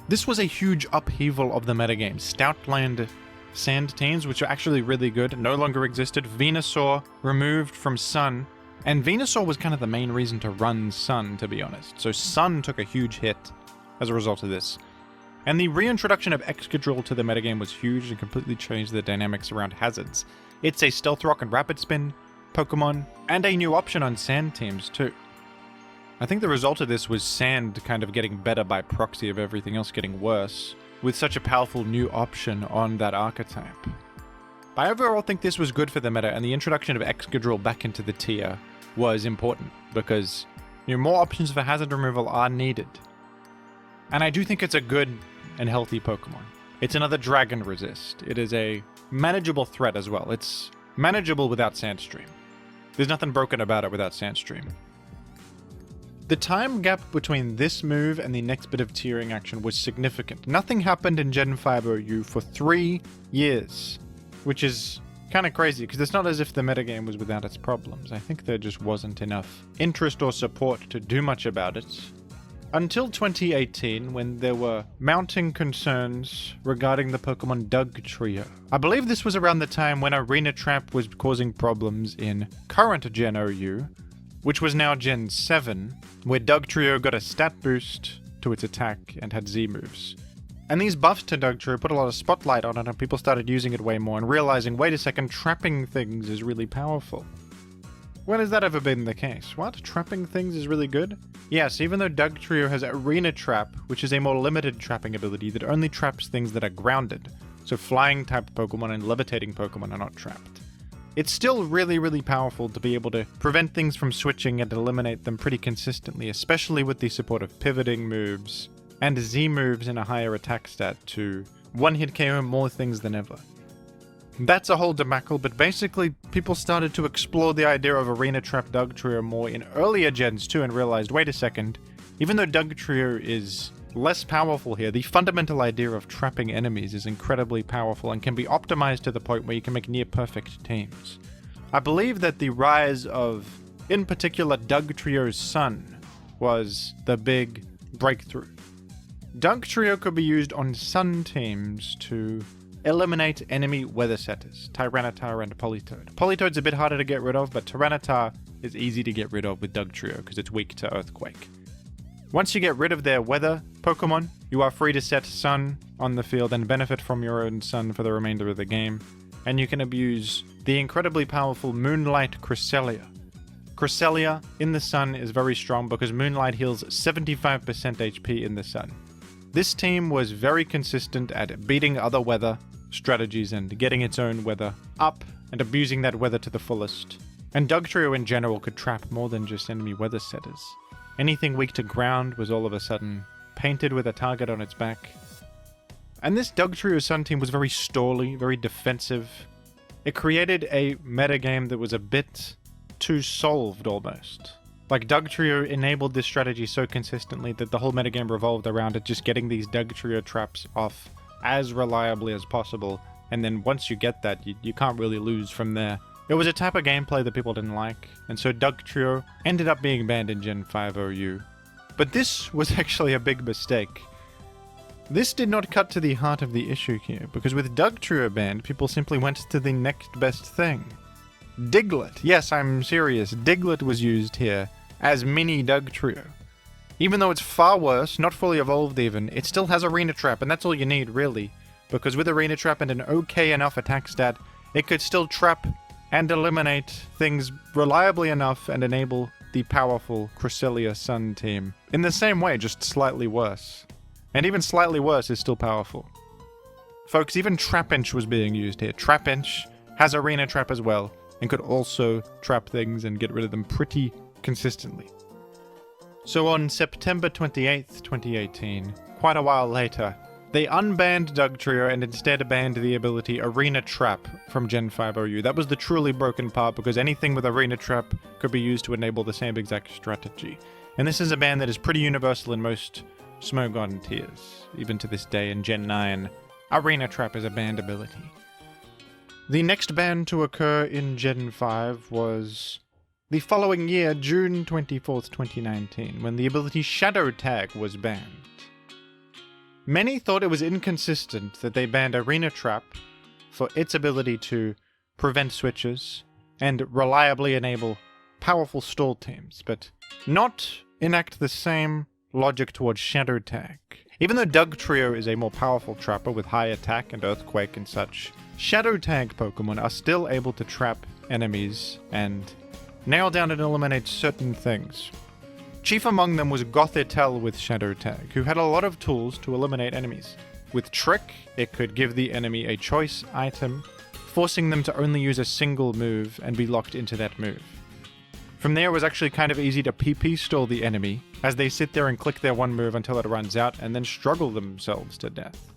This was a huge upheaval of the metagame. Stoutland Sand teams, which are actually really good, no longer existed. Venusaur removed from Sun, and Venusaur was kind of the main reason to run Sun, to be honest. So Sun took a huge hit as a result of this. And the reintroduction of Excadrill to the metagame was huge and completely changed the dynamics around hazards. It's a Stealth Rock and Rapid Spin Pokemon, and a new option on Sand teams too. I think the result of this was Sand kind of getting better by proxy of everything else getting worse, with such a powerful new option on that archetype. But I overall think this was good for the meta, and the introduction of Excadrill back into the tier was important, because more options for hazard removal are needed. And I do think it's a good and healthy Pokemon. It's another Dragon Resist. It is a manageable threat as well. It's manageable without Sandstream. There's nothing broken about it without Sandstream. The time gap between this move and the next bit of tiering action was significant. Nothing happened in Gen 5 OU for 3 years, which is Kind of crazy, because it's not as if the metagame was without its problems. I think there just wasn't enough interest or support to do much about it. Until 2018, when there were mounting concerns regarding the Pokemon Dugtrio. I believe this was around the time when Arena Trap was causing problems in current Gen OU, which was now Gen 7, where Dugtrio got a stat boost to its attack and had Z moves. And these buffs to Dugtrio put a lot of spotlight on it, and people started using it way more and realizing, wait a second, trapping things is really powerful. When has that ever been the case? What? Trapping things is really good? Yes, even though Dugtrio has Arena Trap, which is a more limited trapping ability that only traps things that are grounded, so flying type Pokemon and levitating Pokemon are not trapped. It's still really, really powerful to be able to prevent things from switching and eliminate them pretty consistently, especially with the support of pivoting moves and Z moves in a higher attack stat to one-hit KO more things than ever. That's a whole debacle, but basically people started to explore the idea of Arena Trap Dugtrio more in earlier gens too and realized, wait a second, even though Dugtrio is less powerful here, the fundamental idea of trapping enemies is incredibly powerful and can be optimized to the point where you can make near-perfect teams. I believe that the rise of, in particular, Dugtrio's Sun was the big breakthrough. Dugtrio could be used on Sun teams to eliminate enemy weather setters, Tyranitar and Politoed. Politoed's a bit harder to get rid of, but Tyranitar is easy to get rid of with Dugtrio because it's weak to Earthquake. Once you get rid of their weather Pokemon, you are free to set Sun on the field and benefit from your own Sun for the remainder of the game, and you can abuse the incredibly powerful Moonlight Cresselia. Cresselia in the Sun is very strong because Moonlight heals 75% HP in the Sun. This team was very consistent at beating other weather strategies and getting its own weather up and abusing that weather to the fullest. And Dugtrio in general could trap more than just enemy weather setters. Anything weak to ground was all of a sudden painted with a target on its back. And this Dugtrio Sun team was very stally, very defensive. It created a metagame that was a bit too solved almost. Like, Dugtrio enabled this strategy so consistently that the whole metagame revolved around it just getting these Dugtrio traps off as reliably as possible, and then once you get that, you can't really lose from there. It was a type of gameplay that people didn't like, and so Dugtrio ended up being banned in Gen 5 OU. But this was actually a big mistake. This did not cut to the heart of the issue here, because with Dugtrio banned, people simply went to the next best thing. Diglett. Yes, I'm serious. Diglett was used here as mini Dugtrio. Even though it's far worse, not fully evolved even, it still has Arena Trap, and that's all you need, really. Because with Arena Trap and an okay enough attack stat, it could still trap and eliminate things reliably enough and enable the powerful Cresselia Sun team. In the same way, just slightly worse. And even slightly worse is still powerful. Folks, even Trapinch was being used here. Trapinch has Arena Trap as well, and could also trap things and get rid of them pretty consistently. So on September 28th, 2018, quite a while later, they unbanned Dugtrio and instead banned the ability Arena Trap from Gen 5 OU. That was the truly broken part, because anything with Arena Trap could be used to enable the same exact strategy. And this is a ban that is pretty universal in most Smogon tiers. Even to this day in Gen 9, Arena Trap is a banned ability. The next ban to occur in Gen 5 was the following year, June 24th, 2019, when the ability Shadow Tag was banned. Many thought it was inconsistent that they banned Arena Trap for its ability to prevent switches and reliably enable powerful stall teams, but not enact the same logic towards Shadow Tag. Even though Dugtrio is a more powerful trapper with high attack and Earthquake and such, Shadow Tag Pokemon are still able to trap enemies and nail down and eliminate certain things. Chief among them was Gothitelle with Shadow Tag, who had a lot of tools to eliminate enemies. With Trick, it could give the enemy a choice item, forcing them to only use a single move and be locked into that move. From there, it was actually kind of easy to PP stall the enemy, as they sit there and click their one move until it runs out and then struggle themselves to death.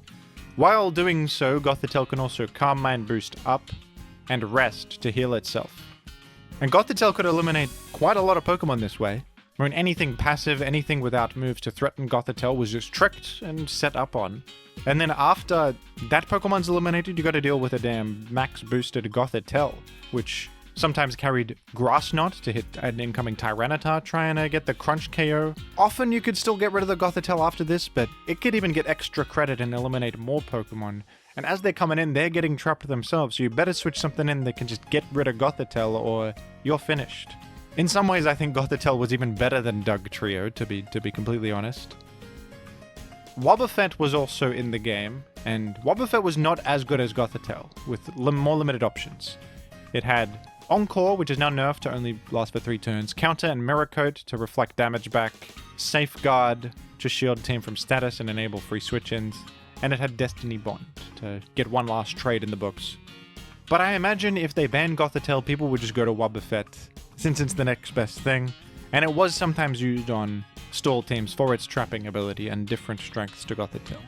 While doing so, Gothitelle can also Calm Mind boost up and rest to heal itself. And Gothitelle could eliminate quite a lot of Pokemon this way, I mean, anything passive, anything without moves to threaten Gothitelle was just tricked and set up on. And then after that Pokemon's eliminated, you got to deal with a damn max boosted Gothitelle, which sometimes carried Grass Knot to hit an incoming Tyranitar trying to get the Crunch KO. Often you could still get rid of the Gothitelle after this, but it could even get extra credit and eliminate more Pokemon. And as they're coming in, they're getting trapped themselves, so you better switch something in that can just get rid of Gothitelle or you're finished. In some ways, I think Gothitelle was even better than Dugtrio, to be completely honest. Wobbuffet was also in the game, and Wobbuffet was not as good as Gothitelle, with more limited options. It had Encore, which is now nerfed to only last for 3 turns, Counter and Mirror Coat to reflect damage back, Safeguard to shield team from status and enable free switch-ins, and it had Destiny Bond to get one last trade in the books. But I imagine if they banned Gothitelle, people would just go to Wobbuffet, since it's the next best thing, and it was sometimes used on stall teams for its trapping ability and different strengths to Gothitelle.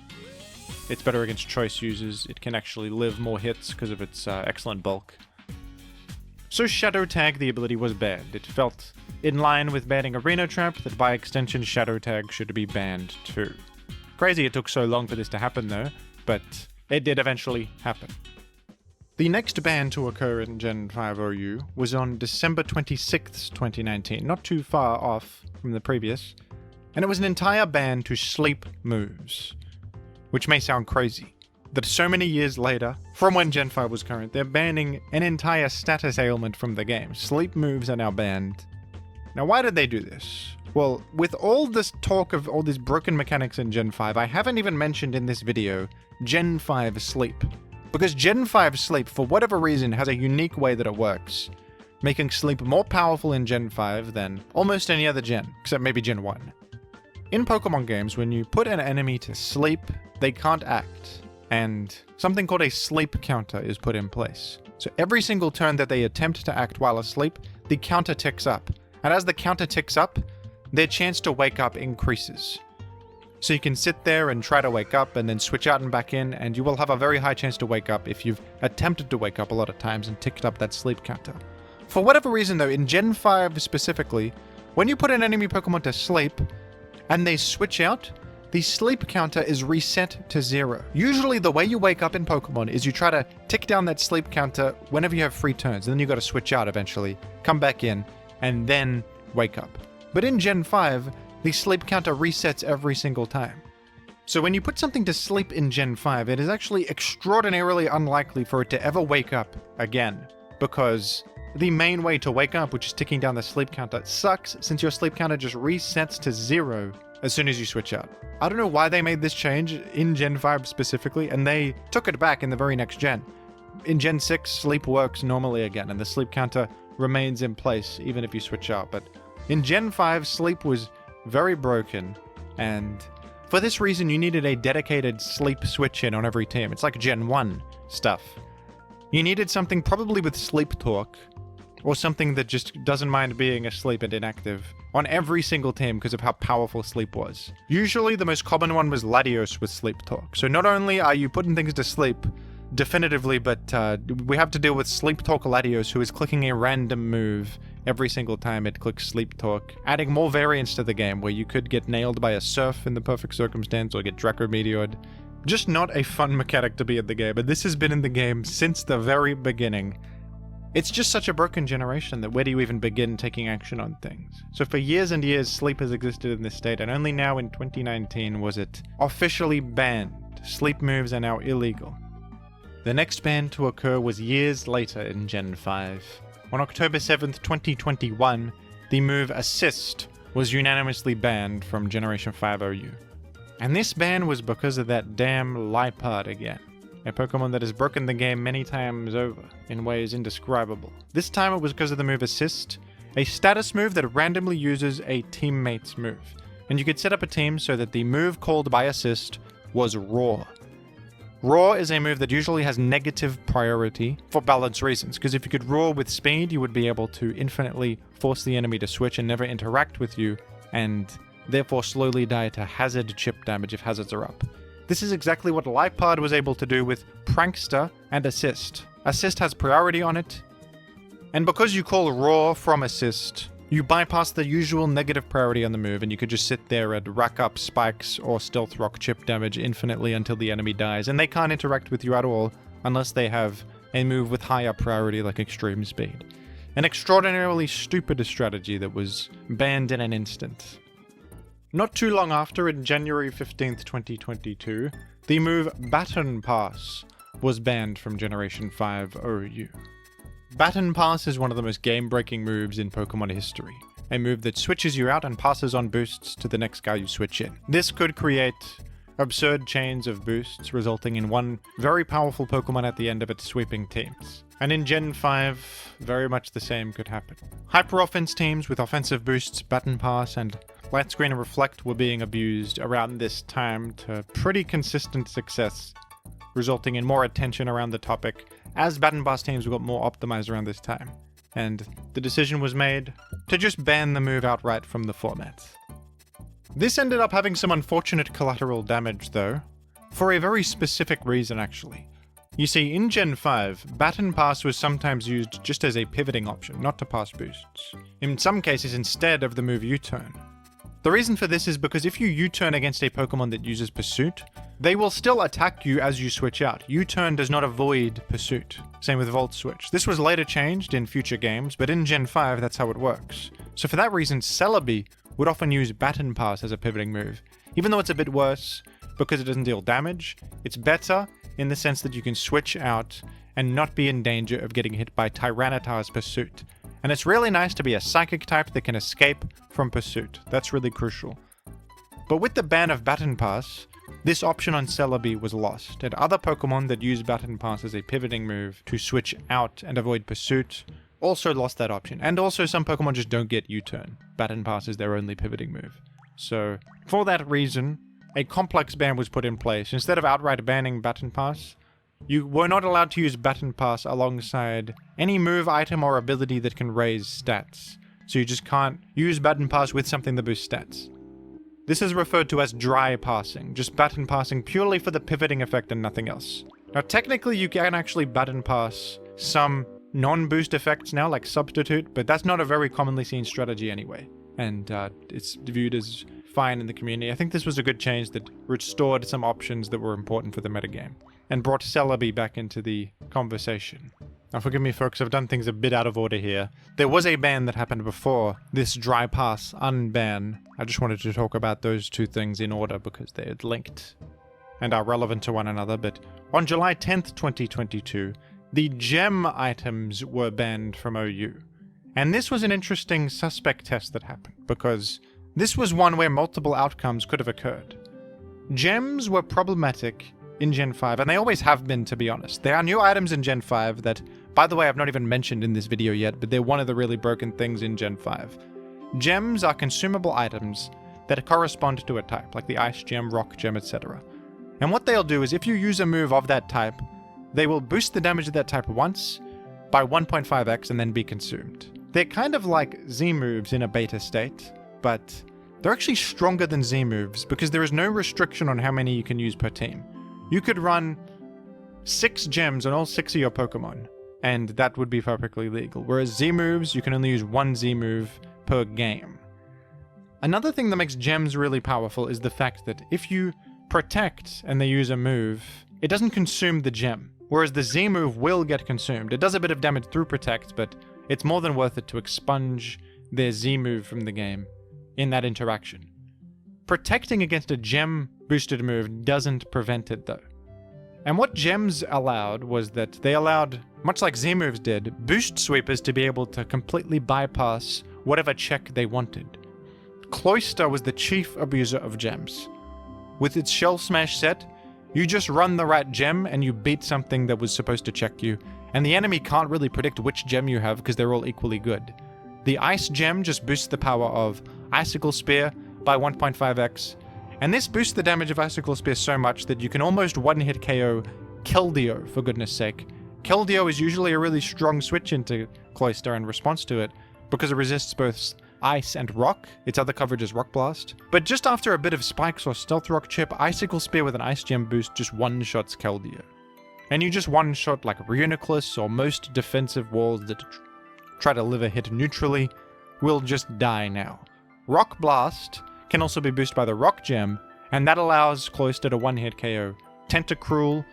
It's better against choice users, it can actually live more hits because of its excellent bulk. So Shadow Tag, the ability, was banned. It felt in line with banning Arena Trap that by extension Shadow Tag should be banned too. Crazy it took so long for this to happen though, but it did eventually happen. The next ban to occur in Gen 5 OU was on December 26th, 2019, not too far off from the previous, and it was an entire ban to sleep moves, which may sound crazy, that so many years later, from when Gen 5 was current, they're banning an entire status ailment from the game. Sleep moves are now banned. Now why did they do this? Well, with all this talk of all these broken mechanics in Gen 5, I haven't even mentioned in this video Gen 5 Sleep. Because Gen 5 Sleep, for whatever reason, has a unique way that it works, making Sleep more powerful in Gen 5 than almost any other gen, except maybe Gen 1. In Pokemon games, when you put an enemy to sleep, they can't act, and something called a sleep counter is put in place. So every single turn that they attempt to act while asleep, the counter ticks up, and as the counter ticks up, their chance to wake up increases. So you can sit there and try to wake up and then switch out and back in, and you will have a very high chance to wake up if you've attempted to wake up a lot of times and ticked up that sleep counter. For whatever reason though, in Gen 5 specifically, when you put an enemy Pokemon to sleep and they switch out, the sleep counter is reset to 0. Usually the way you wake up in Pokemon is you try to tick down that sleep counter whenever you have free turns, and then you gotta switch out eventually, come back in, and then wake up. But in Gen 5, the sleep counter resets every single time. So when you put something to sleep in Gen 5, it is actually extraordinarily unlikely for it to ever wake up again, because the main way to wake up, which is ticking down the sleep counter, sucks since your sleep counter just resets to 0 as soon as you switch out. I don't know why they made this change in Gen 5 specifically, and they took it back in the very next gen. In Gen 6, sleep works normally again, and the sleep counter remains in place even if you switch out, but in Gen 5, sleep was very broken, and for this reason you needed a dedicated sleep switch-in on every team. It's like Gen 1 stuff. You needed something probably with sleep talk, or something that just doesn't mind being asleep and inactive, on every single team because of how powerful sleep was. Usually the most common one was Latios with sleep talk. So not only are you putting things to sleep definitively, but we have to deal with sleep talk Latios, who is clicking a random move every single time it clicks sleep talk, adding more variance to the game where you could get nailed by a surf in the perfect circumstance or get Draco Meteored. Just not a fun mechanic to be in the game, and this has been in the game since the very beginning. It's just such a broken generation that where do you even begin taking action on things? So for years and years, sleep has existed in this state, and only now in 2019 was it officially banned. Sleep moves are now illegal. The next ban to occur was years later in Gen 5. On October 7th, 2021, the move Assist was unanimously banned from Generation 5 OU. And this ban was because of that damn Liepard again. A Pokemon that has broken the game many times over, in ways indescribable. This time it was because of the move Assist, a status move that randomly uses a teammate's move. And you could set up a team so that the move called by Assist was Roar. Roar is a move that usually has negative priority for balance reasons, because if you could roar with speed, you would be able to infinitely force the enemy to switch and never interact with you, and therefore slowly die to hazard chip damage if hazards are up. This is exactly what Liepard was able to do with Prankster and Assist. Assist has priority on it, and because you call Roar from Assist, You bypass the usual negative priority on the move, and you could just sit there and rack up spikes or stealth rock chip damage infinitely until the enemy dies, and they can't interact with you at all unless they have a move with higher priority like extreme speed. An extraordinarily stupid strategy that was banned in an instant. Not too long after, in January 15th, 2022, the move Baton Pass was banned from Generation 5 OU. Baton Pass is one of the most game-breaking moves in Pokemon history, a move that switches you out and passes on boosts to the next guy you switch in. This could create absurd chains of boosts, resulting in one very powerful Pokemon at the end of it sweeping teams. And in Gen 5, very much the same could happen. Hyper-offense teams with offensive boosts, Baton Pass, and Light Screen and Reflect were being abused around this time to pretty consistent success, resulting in more attention around the topic as Baton Pass teams got more optimized around this time. And the decision was made to just ban the move outright from the format. This ended up having some unfortunate collateral damage though, for a very specific reason actually. You see, in Gen 5, Baton Pass was sometimes used just as a pivoting option, not to pass boosts. In some cases instead of the move U-turn. The reason for this is because if you U-turn against a Pokemon that uses Pursuit, they will still attack you as you switch out. U-turn does not avoid Pursuit. Same with Volt Switch. This was later changed in future games, but in Gen 5 that's how it works. So for that reason, Celebi would often use Baton Pass as a pivoting move. Even though it's a bit worse because it doesn't deal damage, it's better in the sense that you can switch out and not be in danger of getting hit by Tyranitar's Pursuit. And it's really nice to be a Psychic type that can escape from Pursuit. That's really crucial. But with the ban of Baton Pass, this option on Celebi was lost, and other Pokemon that use Baton Pass as a pivoting move to switch out and avoid Pursuit also lost that option. And also some Pokemon just don't get U-turn. Baton Pass is their only pivoting move. So, for that reason, a complex ban was put in place. Instead of outright banning Baton Pass, you were not allowed to use Baton Pass alongside any move, item, or ability that can raise stats. So you just can't use Baton Pass with something that boosts stats. This is referred to as dry passing, just Baton Passing purely for the pivoting effect and nothing else. Now technically you can actually Baton Pass some non-boost effects now, like Substitute, but that's not a very commonly seen strategy anyway. And it's viewed as fine in the community. I think this was a good change that restored some options that were important for the metagame, and brought Celebi back into the conversation. Now forgive me folks, I've done things a bit out of order here. There was a ban that happened before this dry pass unban. I just wanted to talk about those two things in order because they're linked and are relevant to one another. But on July 10th, 2022, the gem items were banned from OU. And this was an interesting suspect test that happened, because this was one where multiple outcomes could have occurred. Gems were problematic in Gen 5, and they always have been, to be honest. There are new items in Gen 5 that, by the way, I've not even mentioned in this video yet, but they're one of the really broken things in Gen 5. Gems are consumable items that correspond to a type, like the Ice Gem, Rock Gem, etc. And what they'll do is, if you use a move of that type, they will boost the damage of that type once by 1.5x and then be consumed. They're kind of like Z moves in a beta state, but they're actually stronger than Z moves because there is no restriction on how many you can use per team. You could run 6 gems on all 6 of your Pokemon, and that would be perfectly legal. Whereas Z moves, you can only use 1 Z move per game. Another thing that makes gems really powerful is the fact that if you protect and they use a move, it doesn't consume the gem. Whereas the Z move will get consumed. It does a bit of damage through protect, but it's more than worth it to expunge their Z move from the game in that interaction. Protecting against a gem boosted move doesn't prevent it though. And what gems allowed was that they allowed, much like Z moves did, boost sweepers to be able to completely bypass whatever check they wanted. Cloyster was the chief abuser of gems. With its Shell Smash set, you just run the right gem and you beat something that was supposed to check you, and the enemy can't really predict which gem you have because they're all equally good. The Ice Gem just boosts the power of Icicle Spear by 1.5x, and this boosts the damage of Icicle Spear so much that you can almost one-hit KO Keldeo, for goodness sake. Keldeo is usually a really strong switch into Cloyster in response to it, because it resists both Ice and Rock. Its other coverage is Rock Blast. But just after a bit of Spikes or Stealth Rock chip, Icicle Spear with an Ice Gem boost just one-shots Keldeo. And you just one-shot like Reuniclus or most defensive walls that try to live a hit neutrally will just die now. Rock Blast can also be boosted by the Rock Gem, and that allows Cloyster to one-hit KO Tentacruel,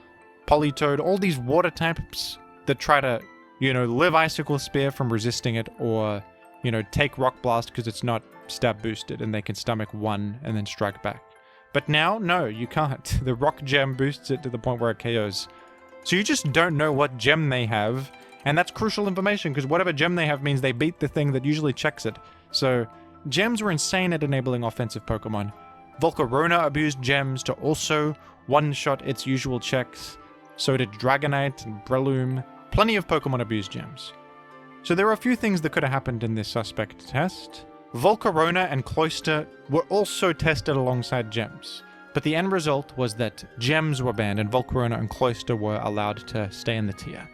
Politoed, all these water types that try to, live Icicle Spear from resisting it, or, take Rock Blast because it's not stab boosted and they can stomach one and then strike back. But now, no, you can't. The Rock Gem boosts it to the point where it KOs. So you just don't know what gem they have, and that's crucial information because whatever gem they have means they beat the thing that usually checks it. So gems were insane at enabling offensive Pokemon. Volcarona abused gems to also one-shot its usual checks. So did Dragonite and Breloom. Plenty of Pokemon abused gems. So there are a few things that could have happened in this suspect test. Volcarona and Cloyster were also tested alongside gems, but the end result was that gems were banned and Volcarona and Cloyster were allowed to stay in the tier.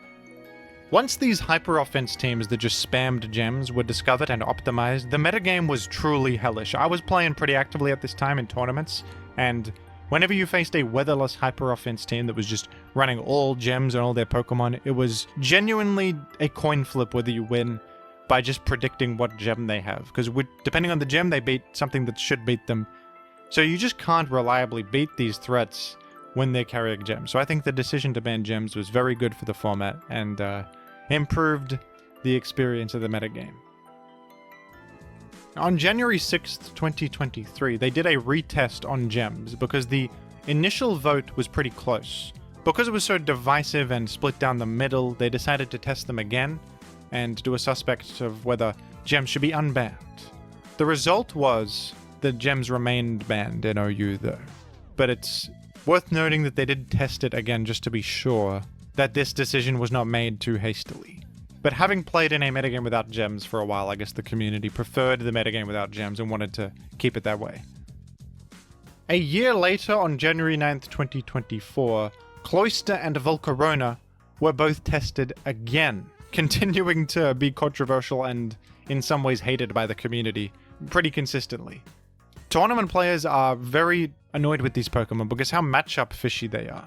Once these hyper-offense teams that just spammed gems were discovered and optimized, the metagame was truly hellish. I was playing pretty actively at this time in tournaments, and whenever you faced a weatherless hyper-offense team that was just running all gems and all their Pokemon, it was genuinely a coin flip whether you win by just predicting what gem they have, because depending on the gem, they beat something that should beat them. So you just can't reliably beat these threats when they're carrying gems. So I think the decision to ban gems was very good for the format and improved the experience of the metagame. On January 6th, 2023, they did a retest on gems because the initial vote was pretty close. Because it was so divisive and split down the middle, they decided to test them again and do a suspect of whether gems should be unbanned. The result was that gems remained banned in OU though. But it's worth noting that they did test it again just to be sure that this decision was not made too hastily. But having played in a metagame without gems for a while, I guess the community preferred the metagame without gems and wanted to keep it that way. A year later, on January 9th, 2024, Cloyster and Volcarona were both tested again, continuing to be controversial and in some ways hated by the community pretty consistently. Tournament players are very annoyed with these Pokemon because how matchup fishy they are.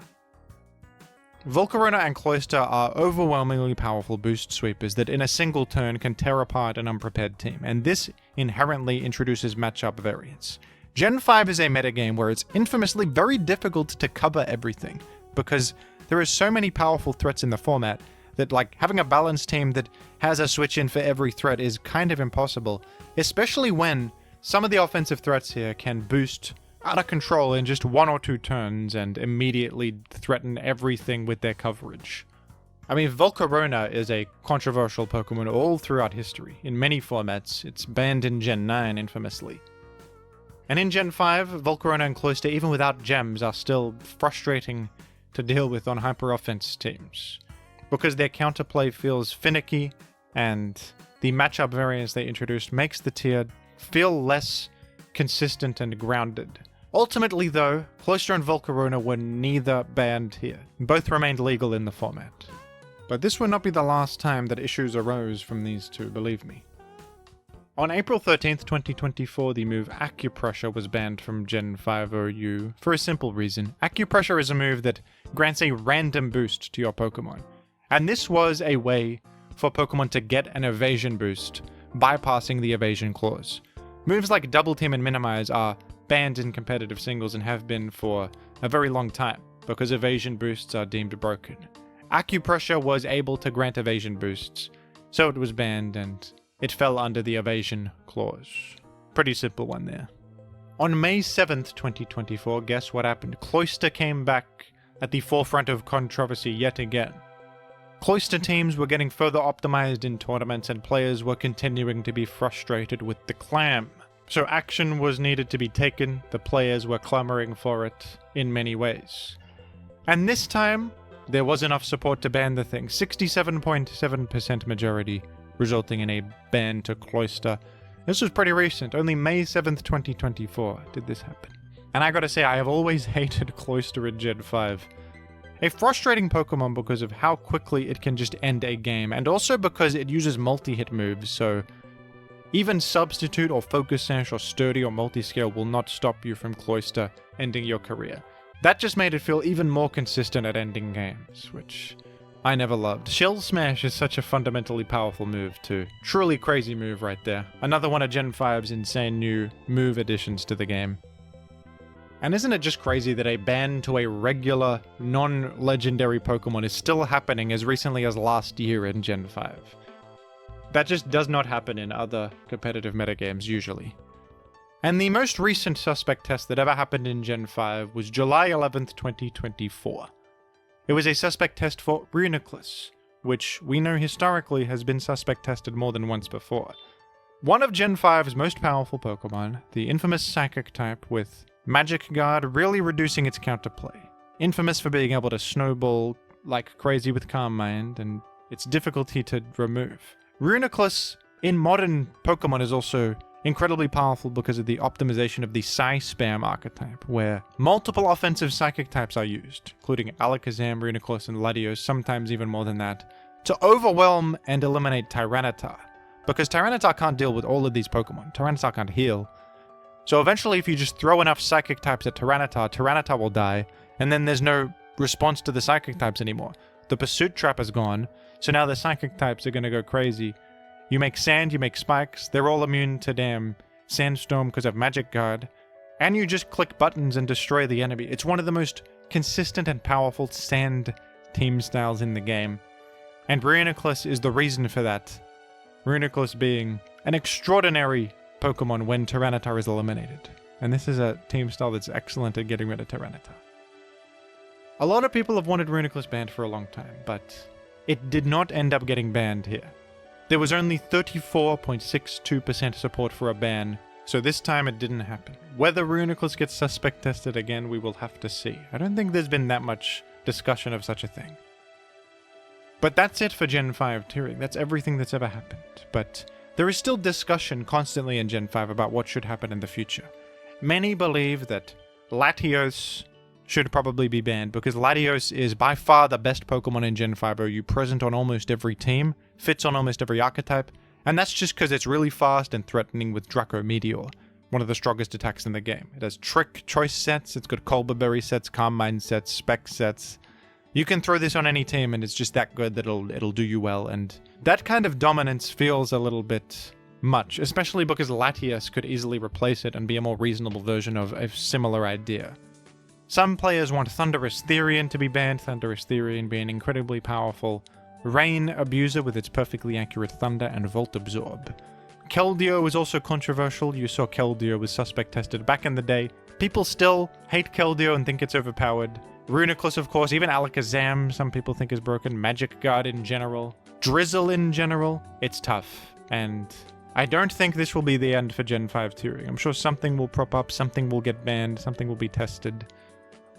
Volcarona and Cloyster are overwhelmingly powerful boost sweepers that in a single turn can tear apart an unprepared team, and this inherently introduces matchup variance. Gen 5 is a metagame where it's infamously very difficult to cover everything, because there are so many powerful threats in the format that having a balanced team that has a switch in for every threat is kind of impossible, especially when some of the offensive threats here can boost out of control in just 1 or 2 turns and immediately threaten everything with their coverage. I mean, Volcarona is a controversial Pokemon all throughout history. In many formats, it's banned in Gen 9 infamously. And in Gen 5, Volcarona and Cloyster, even without gems, are still frustrating to deal with on hyper-offense teams, because their counterplay feels finicky, and the matchup variance they introduced makes the tier feel less consistent and grounded. Ultimately though, Cloyster and Volcarona were neither banned here. Both remained legal in the format. But this would not be the last time that issues arose from these two, believe me. On April 13th, 2024, the move Acupressure was banned from Gen 5 OU for a simple reason. Acupressure is a move that grants a random boost to your Pokemon, and this was a way for Pokemon to get an evasion boost, bypassing the evasion clause. Moves like Double Team and Minimize are banned in competitive singles and have been for a very long time, because evasion boosts are deemed broken. Acupressure was able to grant evasion boosts, so it was banned and it fell under the evasion clause. Pretty simple one there. On May 7th, 2024, guess what happened? Cloyster came back at the forefront of controversy yet again. Cloyster teams were getting further optimized in tournaments and players were continuing to be frustrated with the clam. So action was needed to be taken, the players were clamoring for it in many ways. And this time, there was enough support to ban the thing, 67.7% majority, resulting in a ban to Cloyster. This was pretty recent, only May 7th, 2024 did this happen. And I gotta say, I have always hated Cloyster in Gen 5. A frustrating Pokemon because of how quickly it can just end a game, and also because it uses multi-hit moves, so even Substitute or Focus Sash or Sturdy or Multiscale will not stop you from Cloyster ending your career. That just made it feel even more consistent at ending games, which I never loved. Shell Smash is such a fundamentally powerful move too. Truly crazy move right there. Another one of Gen 5's insane new move additions to the game. And isn't it just crazy that a ban to a regular, non-legendary Pokemon is still happening as recently as last year in Gen 5? That just does not happen in other competitive metagames usually. And the most recent suspect test that ever happened in Gen 5 was July 11th, 2024. It was a suspect test for Reuniclus, which we know historically has been suspect tested more than once before. One of Gen 5's most powerful Pokemon, the infamous Psychic type with Magic Guard really reducing its counterplay. Infamous for being able to snowball like crazy with Calm Mind and its difficulty to remove. Reuniclus in modern Pokemon is also incredibly powerful because of the optimization of the Psy-Spam archetype, where multiple offensive Psychic types are used, including Alakazam, Reuniclus, and Latios, sometimes even more than that, to overwhelm and eliminate Tyranitar. Because Tyranitar can't deal with all of these Pokemon. Tyranitar can't heal. So eventually if you just throw enough Psychic types at Tyranitar, Tyranitar will die, and then there's no response to the Psychic types anymore. The Pursuit Trap is gone, so now the Psychic types are gonna go crazy. You make Sand, you make Spikes, they're all immune to damn Sandstorm because of Magic Guard, and you just click buttons and destroy the enemy. It's one of the most consistent and powerful Sand team styles in the game, and Reuniclus is the reason for that. Reuniclus being an extraordinary Pokemon when Tyranitar is eliminated, and this is a team style that's excellent at getting rid of Tyranitar. A lot of people have wanted Reuniclus banned for a long time, but it did not end up getting banned here. There was only 34.62% support for a ban, so this time it didn't happen. Whether Reuniclus gets suspect tested again, we will have to see. I don't think there's been that much discussion of such a thing. But that's it for Gen 5 tiering. That's everything that's ever happened. But there is still discussion constantly in Gen 5 about what should happen in the future. Many believe that Latios should probably be banned because Latios is by far the best Pokemon in Gen 5 OU, present on almost every team, fits on almost every archetype, and that's just because it's really fast and threatening with Draco Meteor, one of the strongest attacks in the game. It has Trick Choice sets, it's got Colbur Berry sets, Calm Mind sets, Spec sets. You can throw this on any team and it's just that good that it'll do you well, and that kind of dominance feels a little bit much, especially because Latias could easily replace it and be a more reasonable version of a similar idea. Some players want Thunderous Therian to be banned, Thunderous Therian being incredibly powerful Rain Abuser with its perfectly accurate Thunder and Volt Absorb. Keldeo was also controversial. You saw Keldeo was suspect tested back in the day. People still hate Keldeo and think it's overpowered. Reuniclus, of course, even Alakazam, some people think is broken. Magic Guard in general. Drizzle in general. It's tough. And I don't think this will be the end for Gen 5 tiering. I'm sure something will prop up, something will get banned, something will be tested.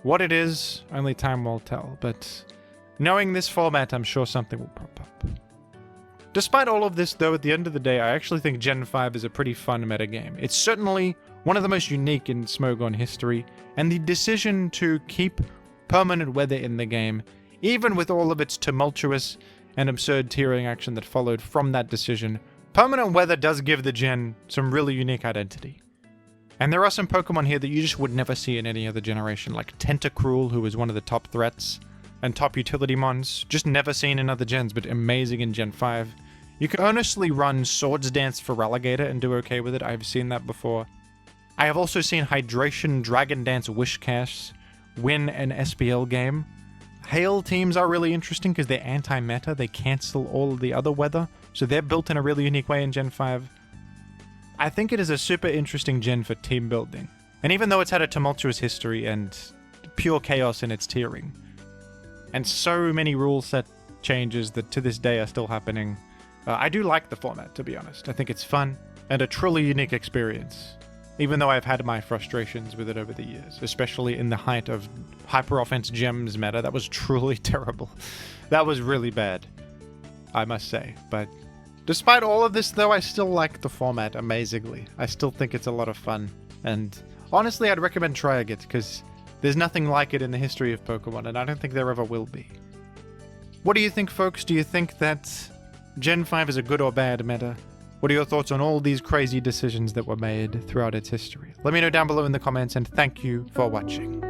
What it is, only time will tell, but knowing this format, I'm sure something will prop up. Despite all of this, though, at the end of the day, I actually think Gen 5 is a pretty fun metagame. It's certainly one of the most unique in Smogon history, and the decision to keep permanent weather in the game, even with all of its tumultuous and absurd tiering action that followed from that decision, permanent weather does give the gen some really unique identity. And there are some Pokemon here that you just would never see in any other generation, like Tentacruel, who is one of the top threats, and top utility mons, just never seen in other gens, but amazing in Gen 5. You can honestly run Swords Dance for Relegator and do okay with it, I've seen that before. I have also seen Hydration, Dragon Dance, Wishcash win an SPL game. Hail teams are really interesting because they're anti-meta, they cancel all of the other weather, so they're built in a really unique way in Gen 5. I think it is a super interesting gen for team building, and even though it's had a tumultuous history and pure chaos in its tiering, and so many rule set changes that to this day are still happening, I do like the format, to be honest. I think it's fun, and a truly unique experience, even though I've had my frustrations with it over the years, especially in the height of Hyper Offense Gems meta. That was truly terrible. That was really bad, I must say, but despite all of this, though, I still like the format amazingly. I still think it's a lot of fun, and honestly, I'd recommend trying it, because there's nothing like it in the history of Pokemon, and I don't think there ever will be. What do you think, folks? Do you think that Gen 5 is a good or bad meta? What are your thoughts on all these crazy decisions that were made throughout its history? Let me know down below in the comments, and thank you for watching.